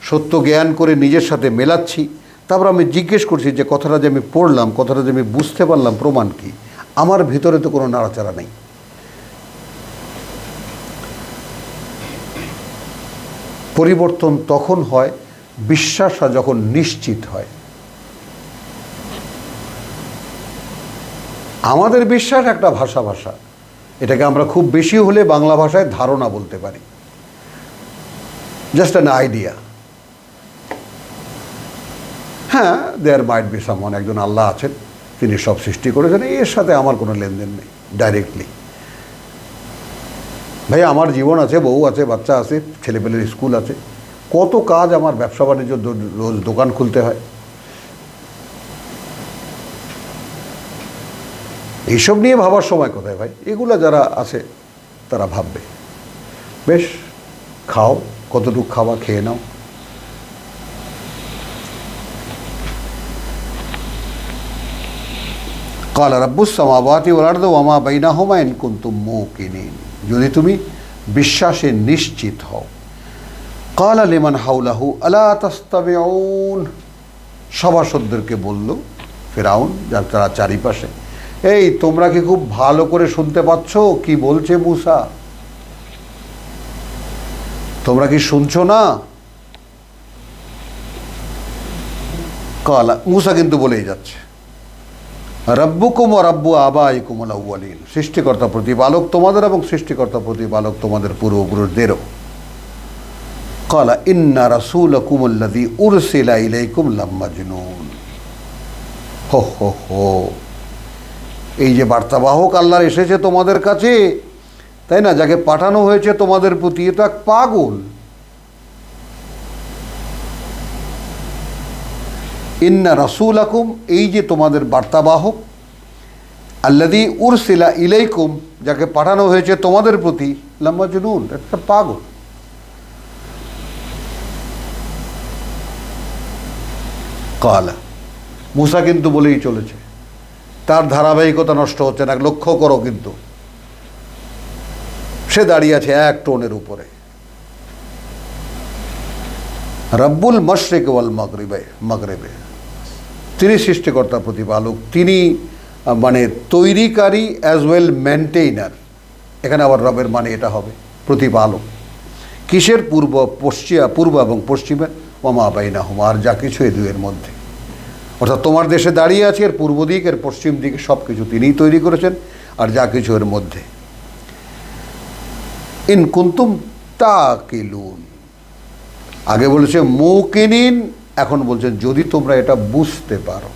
সত্য জ্ঞান করে নিজের সাথে মেলাচ্ছি, তারপর আমি জিজ্ঞেস করছি যে কথাটা যে আমি পড়লাম, কথাটা যে আমি বুঝতে পারলাম, প্রমাণ কি? আমার ভিতরে তো কোনো নাড়াচাড়া নেই। পরিবর্তন তখন হয় বিশ্বাসটা যখন নিশ্চিত হয়। আমাদের বিশ্বাস একটা ভাষা, এটাকে আমরা খুব বেশি হলে বাংলা ভাষায় ধারণা বলতে পারি, জাস্ট অ্যান আইডিয়া। হ্যাঁ, দেয়ার মাইট বি সামওয়ান, একজন আল্লাহ আছেন, তিনি সব সৃষ্টি করেছেন, এর সাথে আমার কোনো লেনদেন নেই ডাইরেক্টলি। ভাই আমার জীবন আছে, বউ আছে, বাচ্চা আছে, ছেলেপেলের স্কুল আছে, কত কাজ, আমার ব্যবসা বাণিজ্য, রোজ দোকান খুলতে হয়। এইসব নিয়ে ভাবার সময় কোথায় ভাই? এগুলা যারা আছে তারা ভাববে। বেশ, খাও, কতটুকু খাওয়া খেয়ে নাও। কাল রাব্বুস সামাওয়াতি ওয়াল আরদি ওয়া মা বাইনাহুমা ইন কুনতুম মুকিনিন, যদি তুমি বিশ্বাসে নিশ্চিত হও। কাল লিমান হাওলাহু আলা তাস্তামিউন, সভাসদদেরকে বলল ফিরআউন, যার তারা চারিপাশে, এই তোমরা কি খুব ভালো করে শুনতে পাচ্ছ কি বলছে মূসা? তোমরা কি শুনছো না? কালা, মূসা কিন্তু বলেই যাচ্ছে, রব্বুকুম ওয়া রব্বু আবাইকুমুল আউয়ালিন, সৃষ্টিকর্তা প্রতিপালক তোমাদের এবং সৃষ্টিকর্তা প্রতিপালক তোমাদের পূর্বপুরুষদেরও। কালা ইন্না রাসূলাকুমুল্লাযী উরসিলা ইলাইকুম লামাজনুন, হো হো হো, এই যে বার্তাবাহক আল্লাহর এসেছে তোমাদের কাছে, তাই না, যাকে পাঠানো হয়েছে তোমাদের প্রতি, এটা এক পাগল। ইন্না রাসূলাকুম, এই যে তোমাদের বার্তাবাহক, আল্লাযী উরসিলা ইলাইকুম, যাকে পাঠানো হয়েছে তোমাদের প্রতি, লামাজনুন, একটা পাগল। কালা, মূসা কিন্তু বলেই চলেছে, তার ধারাবাহিকতা নষ্ট হচ্ছে না, লক্ষ্য করো কিন্তু। সে দাঁড়িয়ে আছে এক টোনের উপরে। রব্বুল মশরিক ওয়াল মাগরিবে, তিনি সৃষ্টিকর্তা প্রতিপালক, তিনি মানে তৈরিকারী অ্যাজ ওয়েল মেনটেইনার। এখানে আবার রবের মানে এটা হবে প্রতিপালক। কিসের? পূর্ব এবং পশ্চিমে, ওয়া মা বাইনাহুমা, আর যা কিছু এই দুয়ের মধ্যে। অর্থাৎ তোমার দেশে দাঁড়িয়ে আছে, এর পূর্ব দিক, এর পশ্চিম দিকে, সব কিছু তিনিই তৈরি করেছেন, আর যা কিছু এর মধ্যে। ইন কুনতুম তাকিলুন, আগে বলেছে মুকিনিন, এখন বলছেন যদি তোমরা এটা বুঝতে পারো।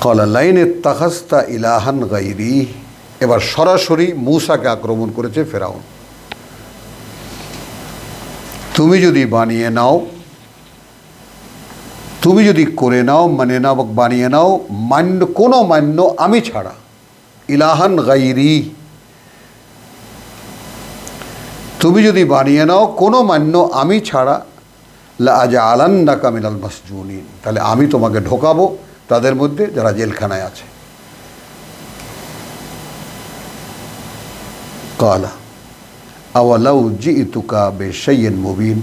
ক্বালা লাইন ইত্তাখাযতা ইলাহান গায়রি, এবার সরাসরি মূসাকে আক্রমণ করেছে ফেরাউন। তুমি যদি বানিয়ে নাও, তুমি যদি করে নাও, মানে নাও, বানিয়ে নাও, মান্য, কোনো মান্য আমি ছাড়া, ইলাহান গায়রি, তুমি যদি বানিয়ে নাও কোনো মান্য আমি ছাড়া, লাআজআলান্নাকা মিনাল মাসজুনিন, তাহলে আমি তোমাকে ঢোকাবো তাদের মধ্যে যারা জেলখানায় আছে। কালা আওয়ালাউ জিইতুকা বিশাইইন মুবিন,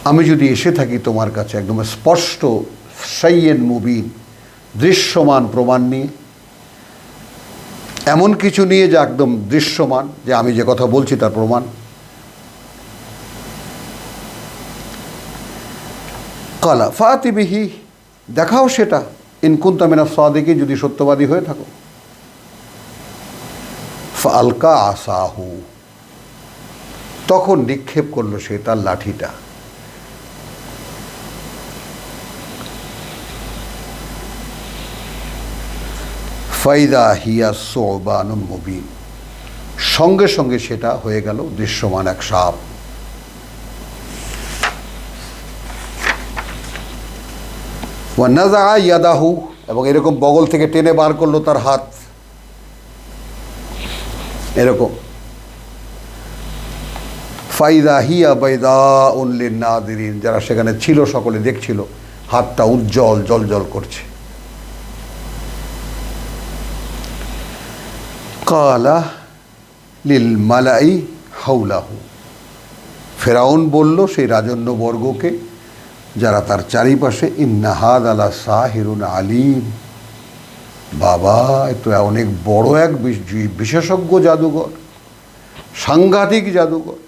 আমি যদি এসে থাকি তোমার কাছে একদম স্পষ্ট, শাইইন মুবিন, দৃশ্যমান প্রমাণ নিয়ে, এমন কিছু নিয়ে যা একদম দৃশ্যমান, যে আমি যে কথা বলছি তার প্রমাণ। কালা ফাতি বিহি, দেখাও সেটা, ইন কুনতা মিনাস সাদিকিন, যদি সত্যবাদী হয়ে থাকো। ফালকা আসাহু, তখন নিক্ষেপ করলো সে তার লাঠিটা। ফাইদা হিয়া সুবানুন মুবিন, সঙ্গে সঙ্গে সেটা হয়ে গেল দৃশ্যমান এক সাপ। ওয়া নাযা ইয়াদাহু, এবং এরকম বগল থেকে টেনে বার করলো তার হাত, এরকম। ফাইদা হিয়া বাইদাউন লিন-নাযিরিন, যারা সেখানে ছিল সকলে দেখছিল, হাতটা উজ্জ্বল জ্বলজ্বল করছে। কালা লিল মালাই হাওলাহু, ফেরাউন বলল সেই রাজন্যবর্গকে যারা তার চারিপাশে, ইন্না হাযা লা সাহিরুন আলিম, বাবা এ তো অনেক বড় এক বিশেষজ্ঞ জাদুঘর, সাংঘাতিক জাদুঘর।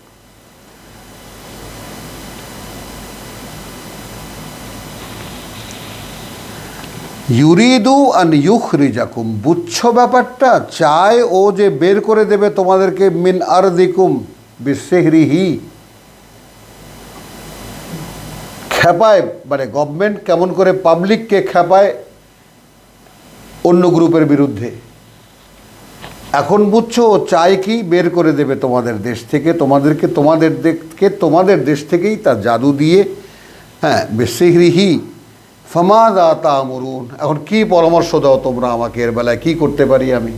ইউরিদু আন ইউখরিজাকুম, বুঝছো ব্যাপারটা, চায় ও যে বের করে দেবে তোমাদেরকে, মিন আরদিকুম বিসিহরিহি, খেপায়, মানে গভর্নমেন্ট কেমন করে পাবলিককে খেপায় অন্য গ্রুপের বিরুদ্ধে। এখন বুঝছো ও চায় কি, বের করে দেবে তোমাদের দেশ থেকে, তোমাদের দেশ থেকেই তার জাদু দিয়ে, হ্যাঁ, বিসিহরিহি, ফামাযা তা'মুরুন, এখন কি পরামর্শ দাও তোমরা আমাকে, এর বেলায় কি করতে পারি আমি?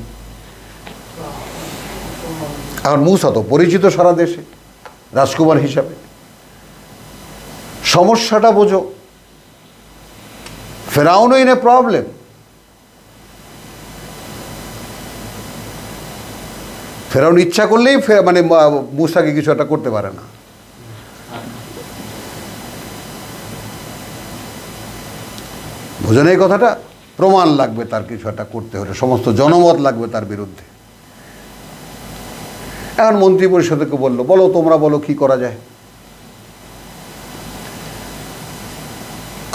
এখন মূসা তো পরিচিত সারা দেশে রাজকুমার হিসাবে, সমস্যাটা বোঝো। ফেরাউন ইন এ প্রবলেম। ফেরাউন ইচ্ছা করলেই মানে মূসাকে কিছু একটা করতে পারে না। বোঝেন এই কথাটা? প্রমাণ লাগবে তার, কিছু একটা করতে হলে সমস্ত জনমত লাগবে তার বিরুদ্ধে। এখন মন্ত্রী পরিষদকে বললো, বলো তোমরা বলো কি করা যায়।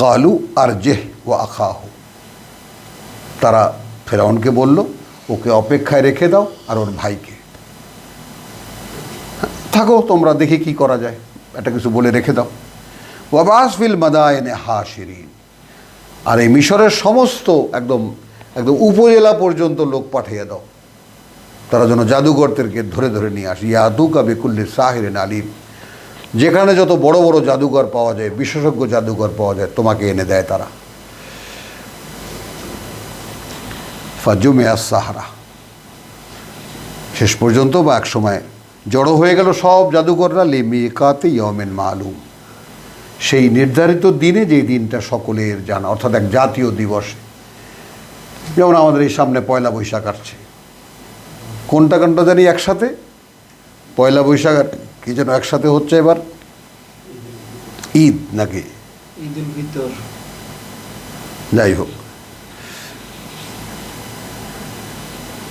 কালু আরজিহ ওয়া আখাহু, তারা ফেরাউনকে বলল ওকে অপেক্ষায় রেখে দাও আর ওর ভাইকে থাকো, তোমরা দেখি কি করা যায়, একটা কিছু বলে রেখে দাও। ওয়াবাস ফিল মাদায়েনে হাশিরিন, আর এই মিশরের সমস্ত একদম একদম উপজেলা পর্যন্ত লোক পাঠিয়ে দাও, তারা যেন জাদুঘরদেরকে ধরে ধরে নিয়ে আসে। ইয়াতুকা বিকুল্লি সাহিরিন আলিম, যেখানে যত বড় বড় জাদুঘর পাওয়া যায়, বিশেষজ্ঞ জাদুঘর পাওয়া যায়, তোমাকে এনে দেয় তারা। ফাজুমিয়াস সাহারা, শেষ পর্যন্ত বা এক সময় জড়ো হয়ে গেল সব জাদুঘররা লিমিকাতে ইয়মিন মালুম, সেই নির্ধারিত দিনে, যে দিনটা সকলের জানা, অর্থাৎ এক জাতীয় দিবসে। যেমন আমাদের এই সামনে পয়লা বৈশাখ আসছে, কোনটা কোনটা জানি একসাথে, পয়লা বৈশাখ আর কি যেন একসাথে হচ্ছে এবার, ঈদ নাকি ঈদ উল ফিতর, যাই হোক।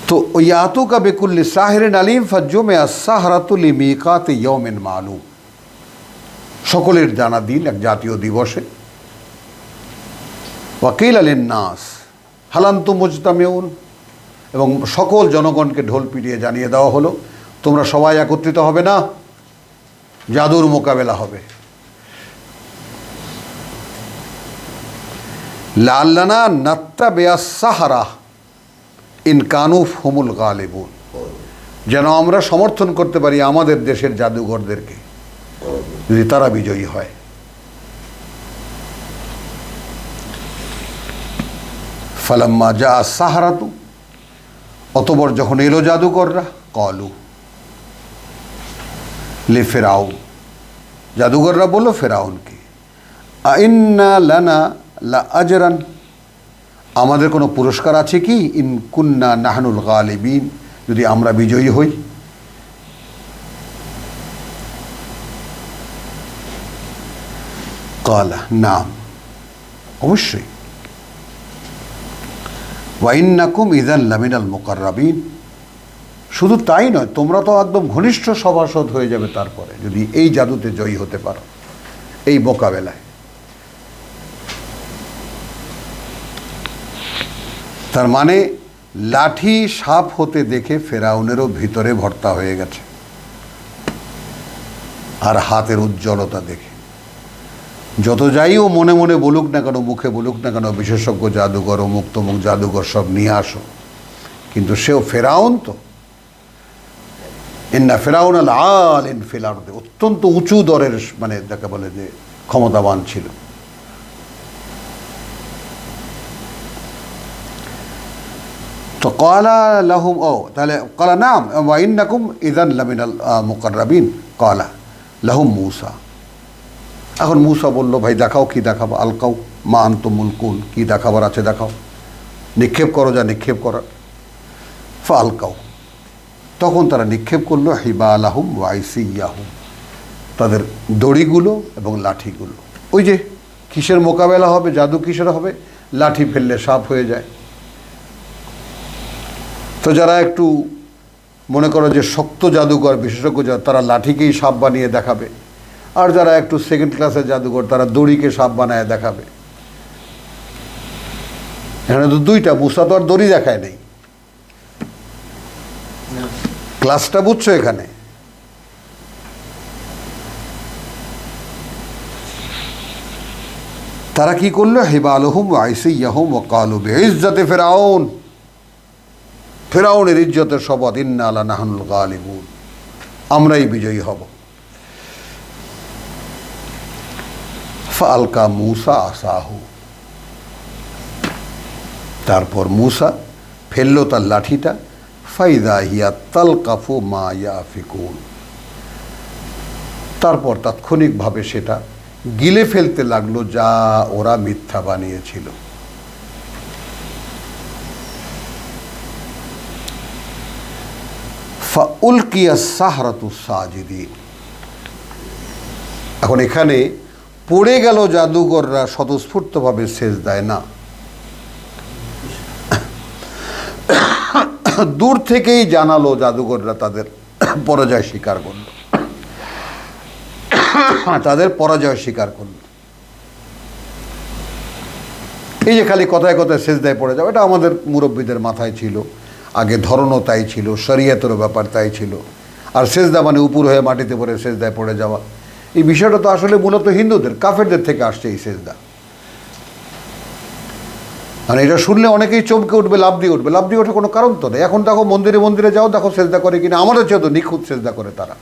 তো ওই আতুকা বিকুল্লি সাহিরিন আলিম ফাজুমিয়া সাহরাতু লিমিকাতি ইয়াউমিন মালুম, সকলের জানা দিন, এক জাতীয় দিবসে। ওয়াকিল লিন-নাস হাল আনতুম মুজতামিউন, এবং সকল জনগণকে ঢোল পিটিয়ে জানিয়ে দেওয়া হলো তোমরা সবাই একত্রিত হবে না, জাদুর মোকাবেলা হবে। লাল্লানা নাত্তাবিয়াস সাহারা ইন কানুফ হুমুল গালিবুন, যেন আমরা সমর্থন করতে পারি আমাদের দেশের জাদুঘরদেরকে যদি তারা বিজয়ী হয়। ফালাম্মা জা সাহারাতু, অতঃপর যখন এলো জাদুকররা, কলু লে ফেরাউন, জাদুঘররা বলল ফেরাউনকে, আইন্না লানা লা আজরান, আমাদের কোনো পুরস্কার আছে কি, ইন কুন্না নাহনুল গালিবিন, যদি আমরা বিজয়ী হই। কালা নাম, অবশ্যই। ওয়াইন্নাকুম ইযান লামিনাল মুকাররাবিন, শুধু তাই নয়, তোমরা তো একদম ঘনিষ্ঠ সভাসদ হয়ে যাবে তারপরে, যদি এই জাদুতে জয়ী হতে পারো, এই মোকাবেলায়। তার মানে লাঠি সাপ হতে দেখে ফেরাউনেরও ভিতরে ভর্তা হয়ে গেছে, আর হাতের উজ্জ্বলতা দেখে। যত যাই ও মনে মনে বলুক না কেন, মুখে বলুক না কেন, বিশেষজ্ঞ জাদুঘর ও মুক্তমুখ জাদুঘর সব নিয়ে আসো, কিন্তু সেও ফেরাউন তো। ইন্না ফেরাউন আল আলিন ফিল আরদি, অত্যন্ত উঁচু দরের, মানে যাকে বলে যে ক্ষমতাবান ছিল। তো কালা লাহুম, ও তাহলে কালা নাম ওয়া ইন্নাকুম ইযান লামিনাল মুকাররাবিন, কালা লাহুম মূসা, এখন মূসা বলল ভাই দেখাও, কি দেখাবো, আলকাও মা আনতুম মুলকুন, কি দেখাবার আছে দেখাও, নিক্ষেপ করো যা নিক্ষেপ করার। ফা আলকাও, তখন তারা নিক্ষেপ করলো হিবালাহুম ওয়া আইসিয়াহুম, তাদের দড়িগুলো এবং লাঠিগুলো। ওই যে কিসের মোকাবেলা হবে, জাদু কিসের হবে, লাঠি ফেললে সাপ হয়ে যায়। তো যারা একটু মনে করো যে শক্ত জাদুকর, বিশেষজ্ঞ তারা লাঠিকেই সাপ বানিয়ে দেখাবে, আর যারা একটু সেকেন্ড ক্লাসের জাদুঘর তারা দড়িকে সাপ বানায় দেখাবে। এখানে তো দুইটা, মূসা তো আর দড়ি দেখায় নেই, ক্লাসটা বুঝছো এখানে। তারা কি করলো, হিবালহুম ওয়া আইসিয়াহুম ওয়া ক্বালু বিইজ্জাতি ফিরাউন, ফিরাউনের ইজ্জতের শপথ, ইন্না লানাহনুল গালিবুন, আমরাই বিজয়ী হব। ফালকা মূসা আসাহু, তারপর মূসা ফেলল তার লাঠিটা, ফাইদা হিয়া তালকাফু মা ইয়াফিকুন, তারপর তাৎক্ষণিকভাবে সেটা গিলে ফেলতে লাগলো যা ওরা মিথ্যা বানিয়েছিল। ফাউলকিয়া সাহরাতু সাজিদিন, এখন এখানে পড়ে গেল জাদুঘররা স্বতঃস্ফূর্তভাবে সেজদায় না, দূর থেকেই জানালো জাদুঘররা তাদের পরাজয় স্বীকার করল, তাদের পরাজয় স্বীকার করল। এই যে খালি কথায় কথায় সেজদায় পড়ে যাও, এটা আমাদের মুরব্বীদের মাথায় ছিল, আগে ধরনও তাই ছিল, শরিয়তেরও ব্যাপার তাই ছিল। আর সেজদা মানে উপর হয়ে মাটিতে পড়ে সেজদায় পড়ে যাওয়া, এই বিষয়টা তো আসলে মূলত হিন্দুদের, কাফেরদের থেকে আসছে এই সেজদা। মানে এটা শুনলে অনেকেই চমকে উঠবে, লাফ দিয়ে উঠবে, লাফ দিয়ে ওঠার কোনো কারণ তো নেই। এখন দেখো মন্দিরে মন্দিরে যাও, দেখো সেজদা করে কিনা, আমাদের চেয়ে তো নিখুঁত সেজদা করে তারা,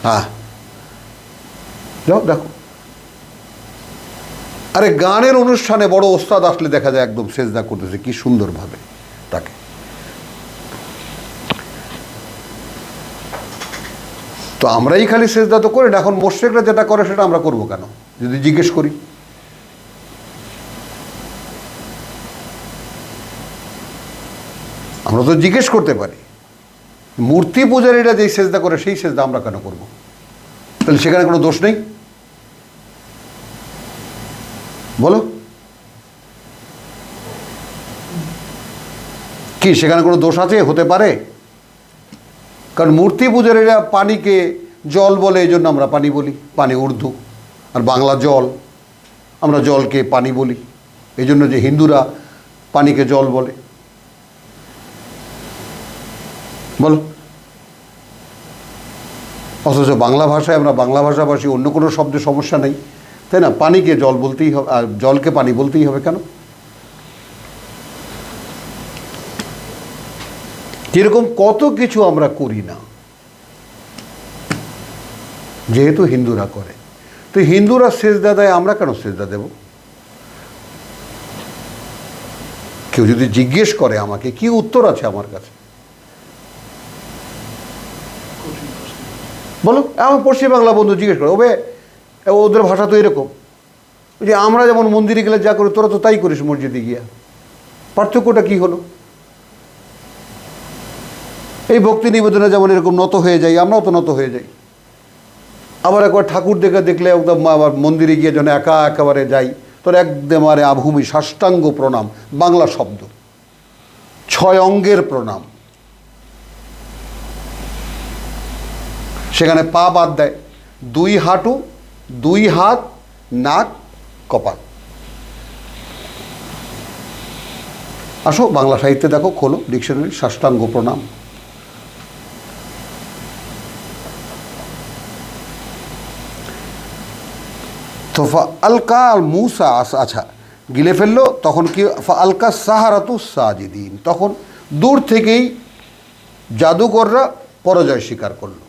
হ্যাঁ যাও দেখো। আরে গানের অনুষ্ঠানে বড় ওস্তাদ আসলে দেখা যায় একদম সেজদা করতেছে কি সুন্দরভাবে তাকে। তো আমরাই খালি সেজদা তো করি না, এখন মুশরিকরা যেটা করে সেটা আমরা করবো কেন যদি জিজ্ঞেস করি? আমরা তো জিজ্ঞেস করতে পারি, মূর্তি পূজারীরা যেই সেজদা করে সেই সেজদা আমরা কেন করব? তাহলে সেখানে কোনো দোষ নেই? বলো কি সেখানে কোনো দোষ আছে? হতে পারে? কারণ মূর্তি পূজারীরা পানিকে জল বলে, এই জন্য আমরা পানি বলি, পানি উর্দু আর বাংলা জল, আমরা জলকে পানি বলি, এই জন্য যে হিন্দুরা পানিকে জল বলে। বলো, অথচ বাংলা ভাষায় আমরা বাংলা ভাষাভাষী, অন্য কোনো শব্দে সমস্যা নেই, তাই না? পানিকে জল বলতেই হবে, আর জলকে পানি বলতেই হবে কেন? যেরকম কত কিছু আমরা করি না, যেহেতু হিন্দুরা করে। তো হিন্দুরা সেজদা দেয়, আমরা কেন সেজদা দেব? কেউ যদি জিজ্ঞেস করে আমাকে, কি উত্তর আছে আমার কাছে? বলো, আমার পশ্চিম বাংলা বন্ধু জিজ্ঞেস করে, ওদের ভাষা তো এরকম যে আমরা যেমন মন্দিরে গেলে যা করি তোরা তো তাই করিস মসজিদে গিয়া, পার্থক্যটা কি হলো? এই ভক্তি নিবেদনে যেমন এরকম নত হয়ে যাই, আমরাও তো নত হয়ে যাই। আবার একবার ঠাকুর দেখলে একদম আবার মন্দিরে গিয়ে যখন একেবারে যাই, তোর একদম আরে আভূমি সাষ্টাঙ্গ প্রণাম, বাংলা শব্দ, 6 অঙ্গের প্রণাম। সেখানে পা বাদ দেয়, 2 হাঁটু, 2 হাত, নাক, কপাল। আসো বাংলা সাহিত্যে দেখো, খোলো ডিকশনারি, সাষ্টাঙ্গ প্রণাম। তো আলকা আর মূসা, আচ্ছা গিলে ফেললো, তখন কি আলকা সাহারাতু সাজিদিন, তখন দূর থেকেই জাদুকররা পরাজয় স্বীকার করলো,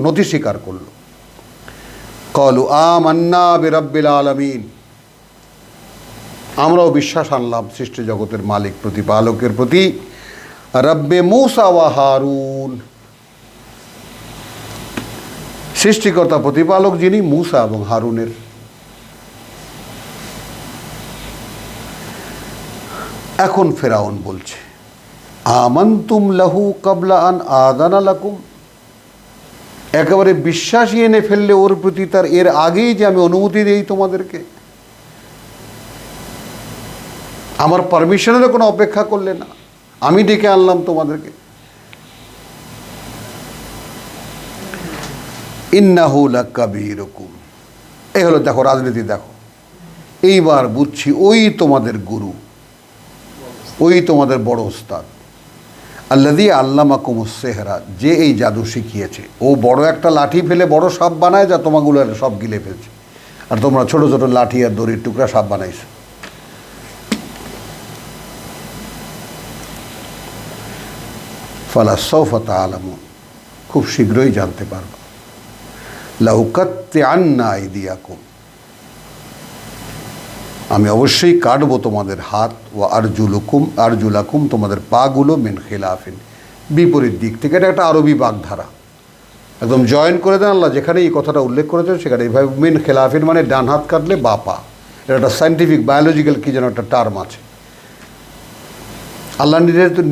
নতি স্বীকার করলো। কলু আমান্না বিরাব্বিল আলামিন, আমরাও বিশ্বাস আনলাম সৃষ্টি জগতের মালিক প্রতিপালকের প্রতি, রব্বে মূসা ওয়া হারুন, সৃষ্টিকর্তা প্রতিপালক যিনি মূসা এবং হারুনের। এখন ফেরাউন বলছে, আমানতুম লাহু কাবলা আন আযানা লাকুম, একেবারে বিশ্বাসই এনে ফেললে ওর প্রতি, তার এর আগেই যে আমি অনুমতি দেই তোমাদেরকে, আমার পারমিশনেরও কোনো অপেক্ষা করলে না, আমি ডেকে আনলাম তোমাদেরকে। ইন্নাহু লাকাবীরুকুম, এই হলো দেখো রাজনীতি, দেখো এইবার বুঝছি ওই তোমাদের গুরু, ওই তোমাদের বড় ওস্তাদ, আল্লাযী আল্লামাকুমুস সিহরা, যে এই জাদু শিখিয়েছে। ও বড় একটা লাঠি ফেলে বড় সাপ বানায়, যা তোমাগুলো সব গিলে ফেলছে, আর তোমরা ছোট ছোট লাঠি আর দড়ির টুকরা সাপ বানাইছো। ফালা সাউফা তা'লামুন, খুব শীঘ্রই জানতে পারবে। লাউকাত্তিআন্না আইদিয়াকুম, আমি অবশ্যই কাটবো তোমাদের হাত, ও আরজুলাকুম তোমাদের পাগুলো মিন খিলাফিন, বিপরীত দিক থেকে। এটা একটা আরবি বাগধারা, একদম জয়েন করে দেন আল্লাহ। যেখানে এই কথাটা উল্লেখ করেছেন সেখানে এইভাবে মিন খিলাফিন মানে ডান হাত কাটলে বা পা। এটা একটা সায়েন্টিফিক বায়োলজিক্যাল কী যেন একটা টার্ম আছে। আল্লাহ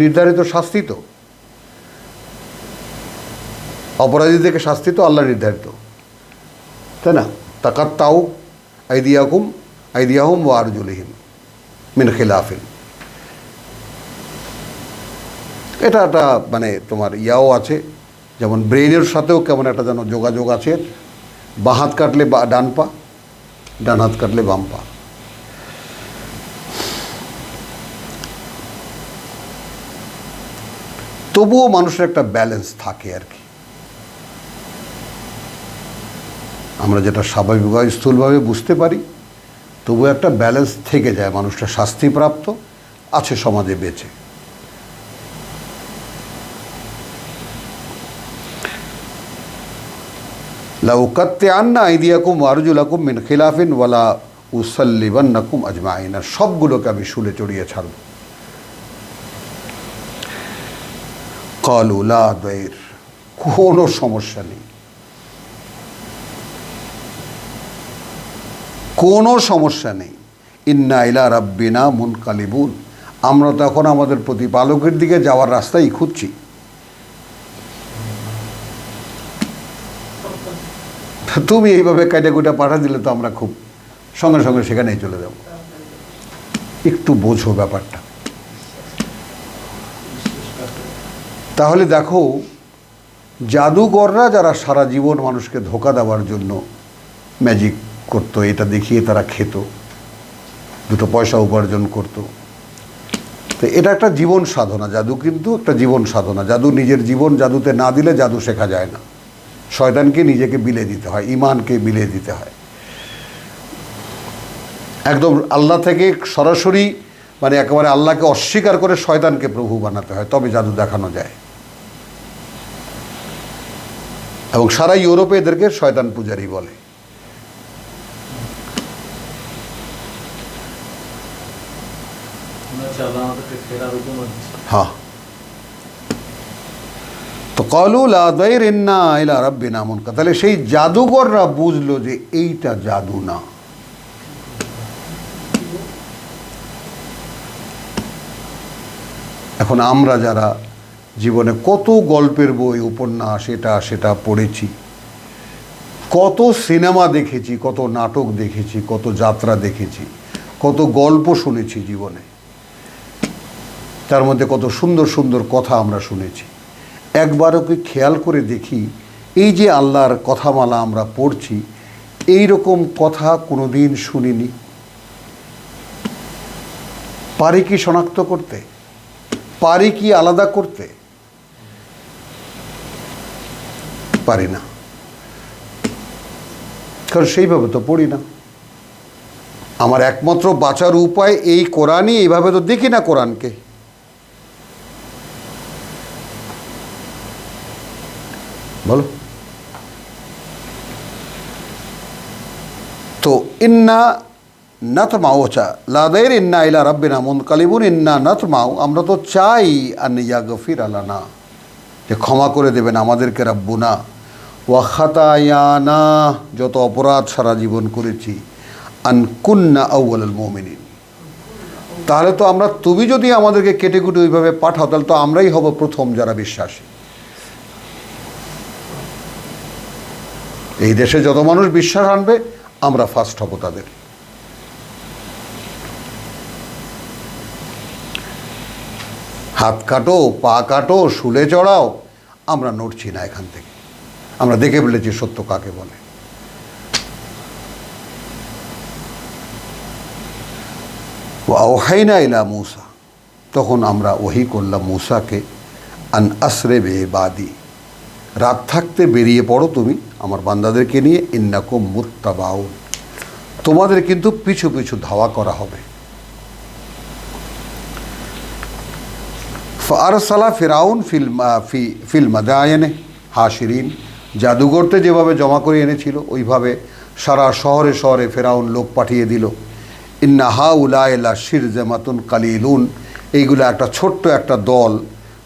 নির্ধারিত শাস্তি তো, অপরাধী থেকে শাস্তি তো আল্লাহ নির্ধারিত, তাই না? তাকাত্তাউ আইদিয়াহুম ওয়া আরজুলিহিম মিন খিলাফিন। এটা একটা মানে তোমার ইয়াও আছে, যেমন ব্রেইনের সাথেও কেমন একটা যেন যোগাযোগ আছে। বাঁ হাত কাটলে ডান পা, ডান হাত কাটলে বাম পা। তবুও মানুষের একটা ব্যালেন্স থাকে আর কি। আমরা যেটা স্বাভাবিকভাবে স্থূলভাবে বুঝতে পারি, তবুও একটা ব্যালেন্স থেকে যায়। মানুষটা শাস্তিপ্রাপ্ত আছে সমাজে বেঁচে। লাউকাত্তিআন্না আইদিয়াকুম ওয়া আরজুলাকুম মিন খিলাফিন ওয়ালা উসাল্লিবান্নাকুম আজমাইন। আর সবগুলোকে আমি শুলে চড়িয়ে ছাড়ব। ক্বালু লা দাইর, কোনো সমস্যা নেই, কোনো সমস্যা নেই। ইন্না ইলা রাব্বিনা মুনকালিবুন, আমরা তখন আমাদের প্রতিপালকের দিকে যাওয়ার রাস্তাই খুঁজছি। তুমি এইভাবে কাইটা কুইটা পাঠা দিলে তো আমরা খুব সঙ্গে সঙ্গে সেখানেই চলে যাব। একটু বোঝো ব্যাপারটা। তাহলে দেখো, জাদুকররা যারা সারা জীবন মানুষকে ধোঁকা দেওয়ার জন্য ম্যাজিক করতো, এটা দেখিয়ে তারা খেত, দুটো পয়সা উপার্জন করত। তো এটা একটা জীবন সাধনা। জাদু কিন্তু একটা জীবন সাধনা। জাদু নিজের জীবন জাদুতে না দিলে জাদু শেখা যায় না। শয়তানকে নিজেকে বিলে দিতে হয়, ইমানকে বিলে দিতে হয়। একদম আল্লাহ থেকে সরাসরি মানে একেবারে আল্লাহকে অস্বীকার করে শয়তানকে প্রভু বানাতে হয়, তবে জাদু দেখানো যায়। এবং সারা ইউরোপে এদেরকে শয়তান পূজারী বলে। হ্যাঁ, তো ক্বালু লা দাইর ইন্না ইলা রাব্বিনা মুনকালিবুন। তাহলে সেই জাদুকররা বুঝলো যে এইটা জাদু না। এখন আমরা যারা জীবনে কত গল্পের বই, উপন্যাস, এটা সেটা পড়েছি, কত সিনেমা দেখেছি, কত নাটক দেখেছি, কত যাত্রা দেখেছি, কত গল্প শুনেছি জীবনে, তার মধ্যে কত সুন্দর সুন্দর কথা আমরা শুনেছি। একবারও কি খেয়াল করে দেখি এই যে আল্লাহর কথামালা আমরা পড়ছি, এই রকম কথা কোনোদিন শুনিনি? পারি কি শনাক্ত করতে? পারি কি আলাদা করতে? পারি না, কারণ সেইভাবে তো পড়ি না। আমার একমাত্র বাঁচার উপায় এই কোরআনই। এইভাবে তো দেখি না কোরআনকে। বলো তো, ইন্না নাতমাউ, লা দাইর ইন্না ইলা রাব্বিনা মুনকালিবুন, ইন্না নাতমাউ, আমরা তো চাই আন ইয়াগফির লানা, যে ক্ষমা করে দেবেন আমাদেরকে রাব্বুনা, ওয়া খাতায়ানা, যত অপরাধ সারা জীবন করেছি, আন কুন্না আউয়ালুল মুমিনিন। তাহলে তো আমরা, তুমি যদি আমাদেরকে কেটে কুটে ওইভাবে পাঠাও, তাহলে তো আমরাই হব প্রথম যারা বিশ্বাসী। এই দেশে যত মানুষ বিশ্বাস আনবে, আমরা ফার্স্ট হব তাদের। হাত কাটো, পা কাটো, শুলে চড়াও, আমরা নড়ছি না এখান থেকে। আমরা দেখে ফেলেছি সত্য কাকে বলে। ওয়াওহাইনা ইলা মূসা, তখন আমরা ওহী করলাম মূসাকে, আন আসরে বে বাদি, রাত থাকতে বেরিয়ে পড়ো তুমি আমার বান্দাদেরকে নিয়ে, ইন্নাকুম মুত্তাবাউন, তোমাদের কিন্তু পিছু পিছু ধাওয়া করা হবে। ফারসালা ফিরাউন ফিল মাদায়েনে হাশিরিন, জাদুঘরতে যেভাবে জমা করে এনেছিল ওইভাবে সারা শহরে শহরে ফেরাউন লোক পাঠিয়ে দিল। ইন্না হাউলাই লা শিরজামাতুন কালিলুন, এইগুলো একটা ছোট্ট একটা দল,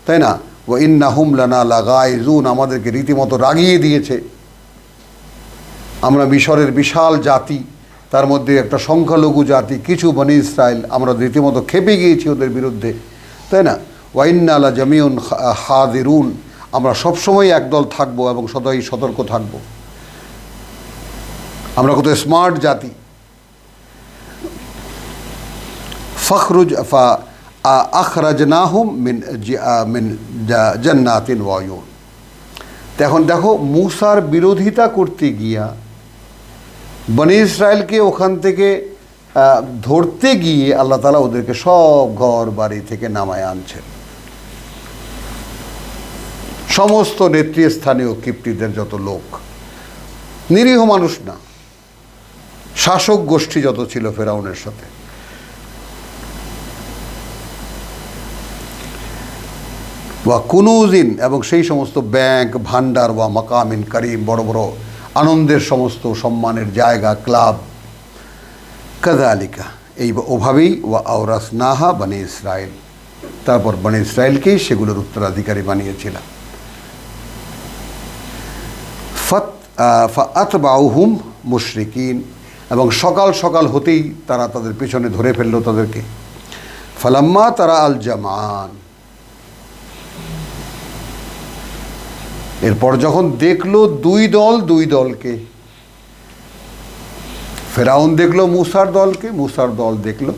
তাই না? ওয়া ইন্নাহুম লানা লাগাইজুন, আমাদেরকে রীতিমতো রাগিয়ে দিয়েছে। আমরা মিশরের বিশাল জাতি, তার মধ্যে একটা সংখ্যালঘু জাতি, কিছু বনি ইসরায়েল, আমরা রীতিমতো খেপে গিয়েছি ওদের বিরুদ্ধে, তাই না? ওয়া ইন্না লা জামিউন হাযিরুন, আমরা সবসময় একদল থাকবো এবং সদাই সতর্ক থাকবো। আমরা কত স্মার্ট জাতি। ফখরুজ ফা আখরাজনাহুম মিন জান্নাতিন ওয়া উয়ুন। এখন দেখো, মূসার বিরোধিতা করতে গিয়া বনি ইসরায়েলকে ওখান থেকে ধরতে গিয়ে আল্লাহ তাআলা ওদেরকে সব ঘর বাড়ি থেকে নামায় আনছেন। সমস্ত নেতৃস্থানীয় কিপ্টিদের যত লোক, নিরীহ মানুষ না, শাসক গোষ্ঠী যত ছিল ফেরাউনের সাথে, ওয়া কুনুজিন, এবং সেই সমস্ত ব্যাংক ভান্ডার, ওয়া মাকামিন কারিম, বড় বড় আনন্দের সমস্ত সম্মানের জায়গা, ক্লাব। কাযালিকা, এই ওভাবেই, ওয়া আওরাসনাহা বনি ইসরাইল, তারপর বনি ইসরায়েলকেই সেগুলোর উত্তরাধিকারী বানিয়েছিলাম। ফাআতবাউহুম মুশরিকিন, এবং সকাল সকাল হতেই তারা তাদের পেছনে ধরে ফেললো তাদেরকে। ফালাম্মা তারা আল জামান, এরপর যখন দেখলো দুই দলকে, ফেরাউন দেখলো মূসার দলকে, মূসার দল দেখলো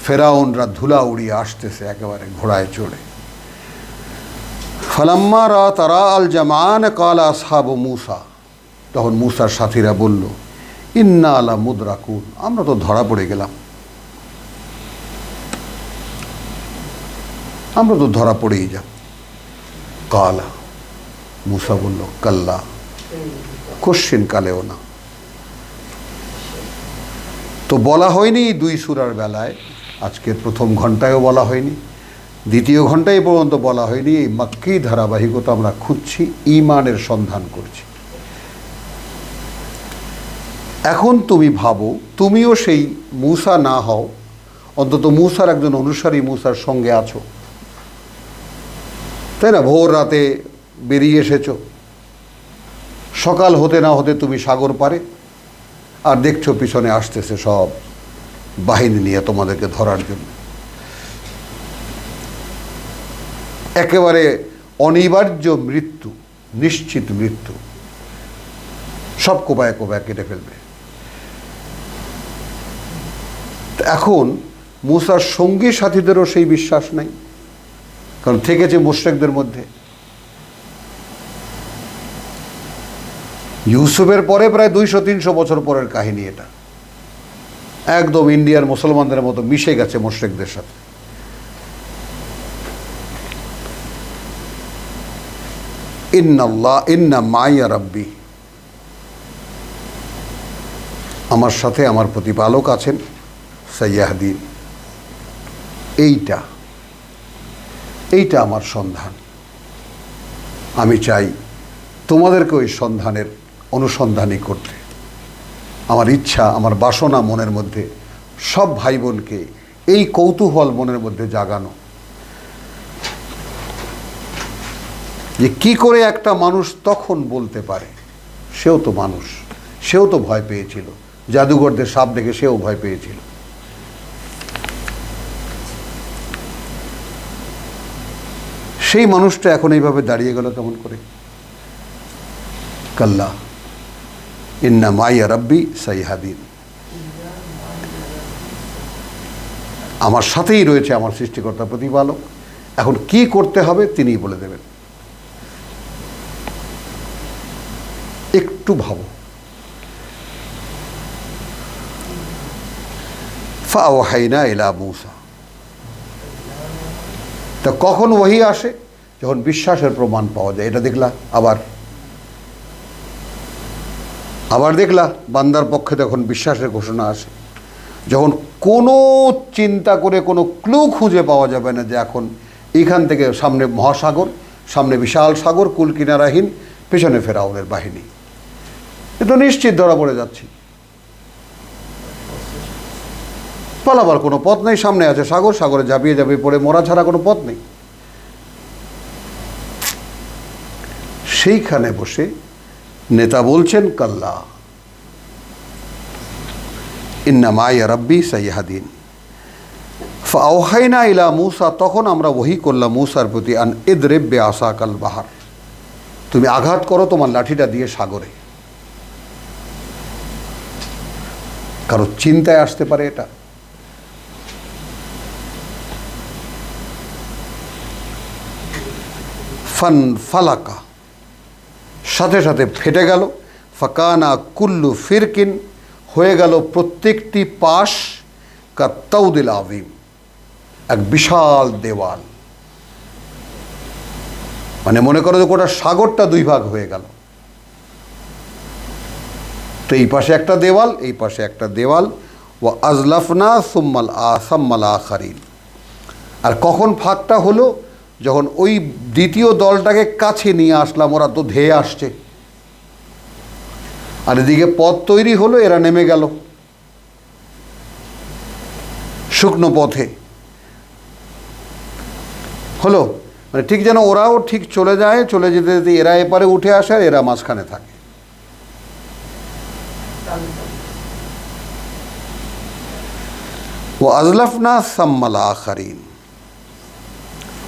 ফেরাউনরা ধুলা উড়িয়ে আসতেছে একেবারে ঘোড়ায় চড়ে। ফালাম্মা রা তারা আল জামান কালা আসহাবু মূসা, তখন মূসার সাথীরা বলল, ইন্না লা মুদরাকুন, আমরা তো ধরা পড়ে গেলাম, আমরা তো ধরা পড়েই যাব। কালা, মূসা বলল, কাল্লা, কোশ্চিন কালেও না। তো বলা হয়নি দুই সূরার বেলায়, আজকের প্রথম ঘন্টায়ও বলা হয়নি, দ্বিতীয় ঘন্টায় পর্যন্ত বলা হয়নি। এই মক্কি ধারাবাহিকতা আমরা খুঁজছি, ঈমানের সন্ধান করছি। এখন তুমি ভাবো, তুমিও সেই মূসা না হও, অন্তত মূসার একজন অনুসারী মূসার সঙ্গে আছো, তাই না? ভোর রাতে বেরিয়ে এসেছো, সকাল হতে না হতে তুমি সাগর পারে, আর দেখছো পিছনে আসতেছে সব বাহিনী নিয়ে তোমাদেরকে ধরার জন্য। একেবারে অনিবার্য মৃত্যু, নিশ্চিত মৃত্যু, সব কোপায় কোপায় কেটে ফেলবে। এখন মূসার সঙ্গী সাথীদেরও সেই বিশ্বাস নাই, কারণ থেকেছে মুশরিকদের মধ্যে। ইউসুফের পরে প্রায় 200-300 বছর পরের কাহিনী এটা, একদম ইন্ডিয়ার মুসলমানদের মতো মিশে গেছে মুশরিকদের সাথে। ইন্না মাইয়া রাব্বি, আমার সাথে আমার প্রতিপালক আছেন, সাইয়াহদিন, এইটা আমার সন্ধান। আমি চাই তোমাদেরকে ওই সন্ধানের অনুসন্ধানই করতে। আমার ইচ্ছা, আমার বাসনা মনের মধ্যে, সব ভাই বোনকে এই কৌতূহল মনের মধ্যে জাগানো, যে কি করে একটা মানুষ তখন বলতে পারে, সেও তো মানুষ, সেও তো ভয় পেয়েছিল, জাদুঘরদের সাপ দেখে সেও ভয় পেয়েছিল। সেই মানুষটা এখন এইভাবে দাঁড়িয়ে গেল কেমন করে? কাল্লা ইন্না মাইয়া রাব্বি সাইহাদিন, আমার সাথেই রয়েছে আমার সৃষ্টিকর্তা প্রতিপালক, এখন কি করতে হবে তিনিই বলে দেবেন। একটু ভাবো। ফাওহাইনা ইলা মূসা, তা কখন ওহী আসে? যখন বিশ্বাসের প্রমাণ পাওয়া যায়। এটা দেখলা, আবার দেখলা বান্দার পক্ষে তখন বিশ্বাসের ঘোষণা আসে, যখন কোনো চিন্তা করে কোনো ক্লু খুঁজে পাওয়া যাবে না যে এখন এখান থেকে সামনে মহাসাগর, সামনে বিশাল সাগর, কুল কিনারাহীন, পেছনে ফেরাউনের বাহিনী, এ তো নিশ্চিত ধরা পড়ে যাচ্ছি। পালাবার কোনো পথ নেই, সামনে আছে সাগর, সাগরে ঝাঁপিয়ে ঝাঁপিয়ে পড়ে মরা ছাড়া কোনো পথ নেই। সেইখানে বসে নেতা বলছেন কাল্লা ইন্না মাইয়া রাব্বি সাইয়াহাদিন ফাওহাইনা ইলা মূসা, তখন আমরা ওহী করলাম মূসার প্রতি, আন ইদরিব বিআসাকাল বাহার, তুমি আঘাত করো তোমার লাঠিটা দিয়ে সাগরে। কারো চিন্তায় আসতে পারে এটা? ফান ফালাকা, সাথে সাথে ফেটে গেল। ফাকানা কুল্লু ফিরকিন, হয়ে গেল প্রত্যেকটি পাশ কাত্তাউদিল আযীম, এক বিশাল দেওয়াল। মানে মনে করো যে গোটা সাগরটা দুই ভাগ হয়ে গেল। তো এই পাশে একটা দেওয়াল, এই পাশে একটা দেওয়াল। ওয়া আজলাফনা সুম্মাল আখারিন। আর কখন ফাঁকটা হলো? যখন ওই দ্বিতীয় দলটাকে কাছে নিয়ে আসলাম, ওরা তো ধেয়ে আসছে, আর এদিকে পথ তৈরি হলো, এরা নেমে গেল শুকনো পথে। হলো মানে ঠিক যেন ওরাও ঠিক চলে যায়, চলে যেতে যেতে এরা এপারে উঠে আসে আর এরা মাঝখানে থাকে। ও আজলাফনা সাম্মাল আখারিন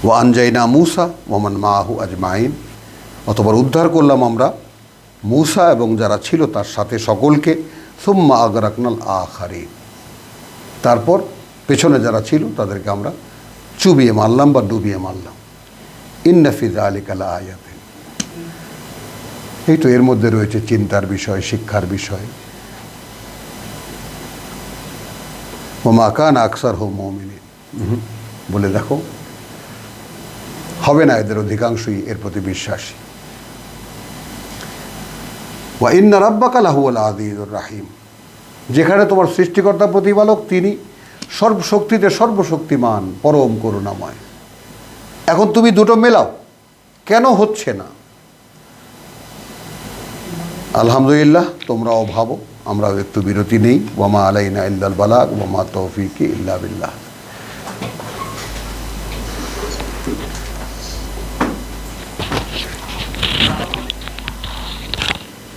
ও আনজাইনা মূসা ওমান মাহু আজমাইন, অতবার উদ্ধার করলাম আমরা মূসা এবং যারা ছিল তার সাথে সকলকে। সুম্মা আগরাকনাল আখারিন, তারপর পেছনে যারা ছিল তাদেরকে আমরা চুবিয়ে মারলাম বা ডুবিয়ে মারলাম। ইন্না ফি যালিকা লাআয়াতিন, এই তো এর মধ্যে রয়েছে চিন্তার বিষয়, শিক্ষার বিষয়। ওয়া মা কানা আকসারহুম মুমিনিন, বলে দেখো হবে না এদের অধিকাংশই এর প্রতি বিশ্বাসী। ওয়া ইন্না রাব্বাকা লাহুয়াল আযীজুর রাহিম, যেখানে তোমার সৃষ্টিকর্তা প্রতিপালক তিনি সর্বশক্তিতে সর্বশক্তিমান, পরম করুণাময়। এখন তুমি দুটো মেলাও, কেন হচ্ছে না? আলহামদুলিল্লাহ, তোমরাও ভাবো, আমরাও একটু বিরতি নেই। ওয়া মা আলাইনা ইল্লাল বালাগ ওয়া মা তৌফিকি ইল্লা বিল্লাহ।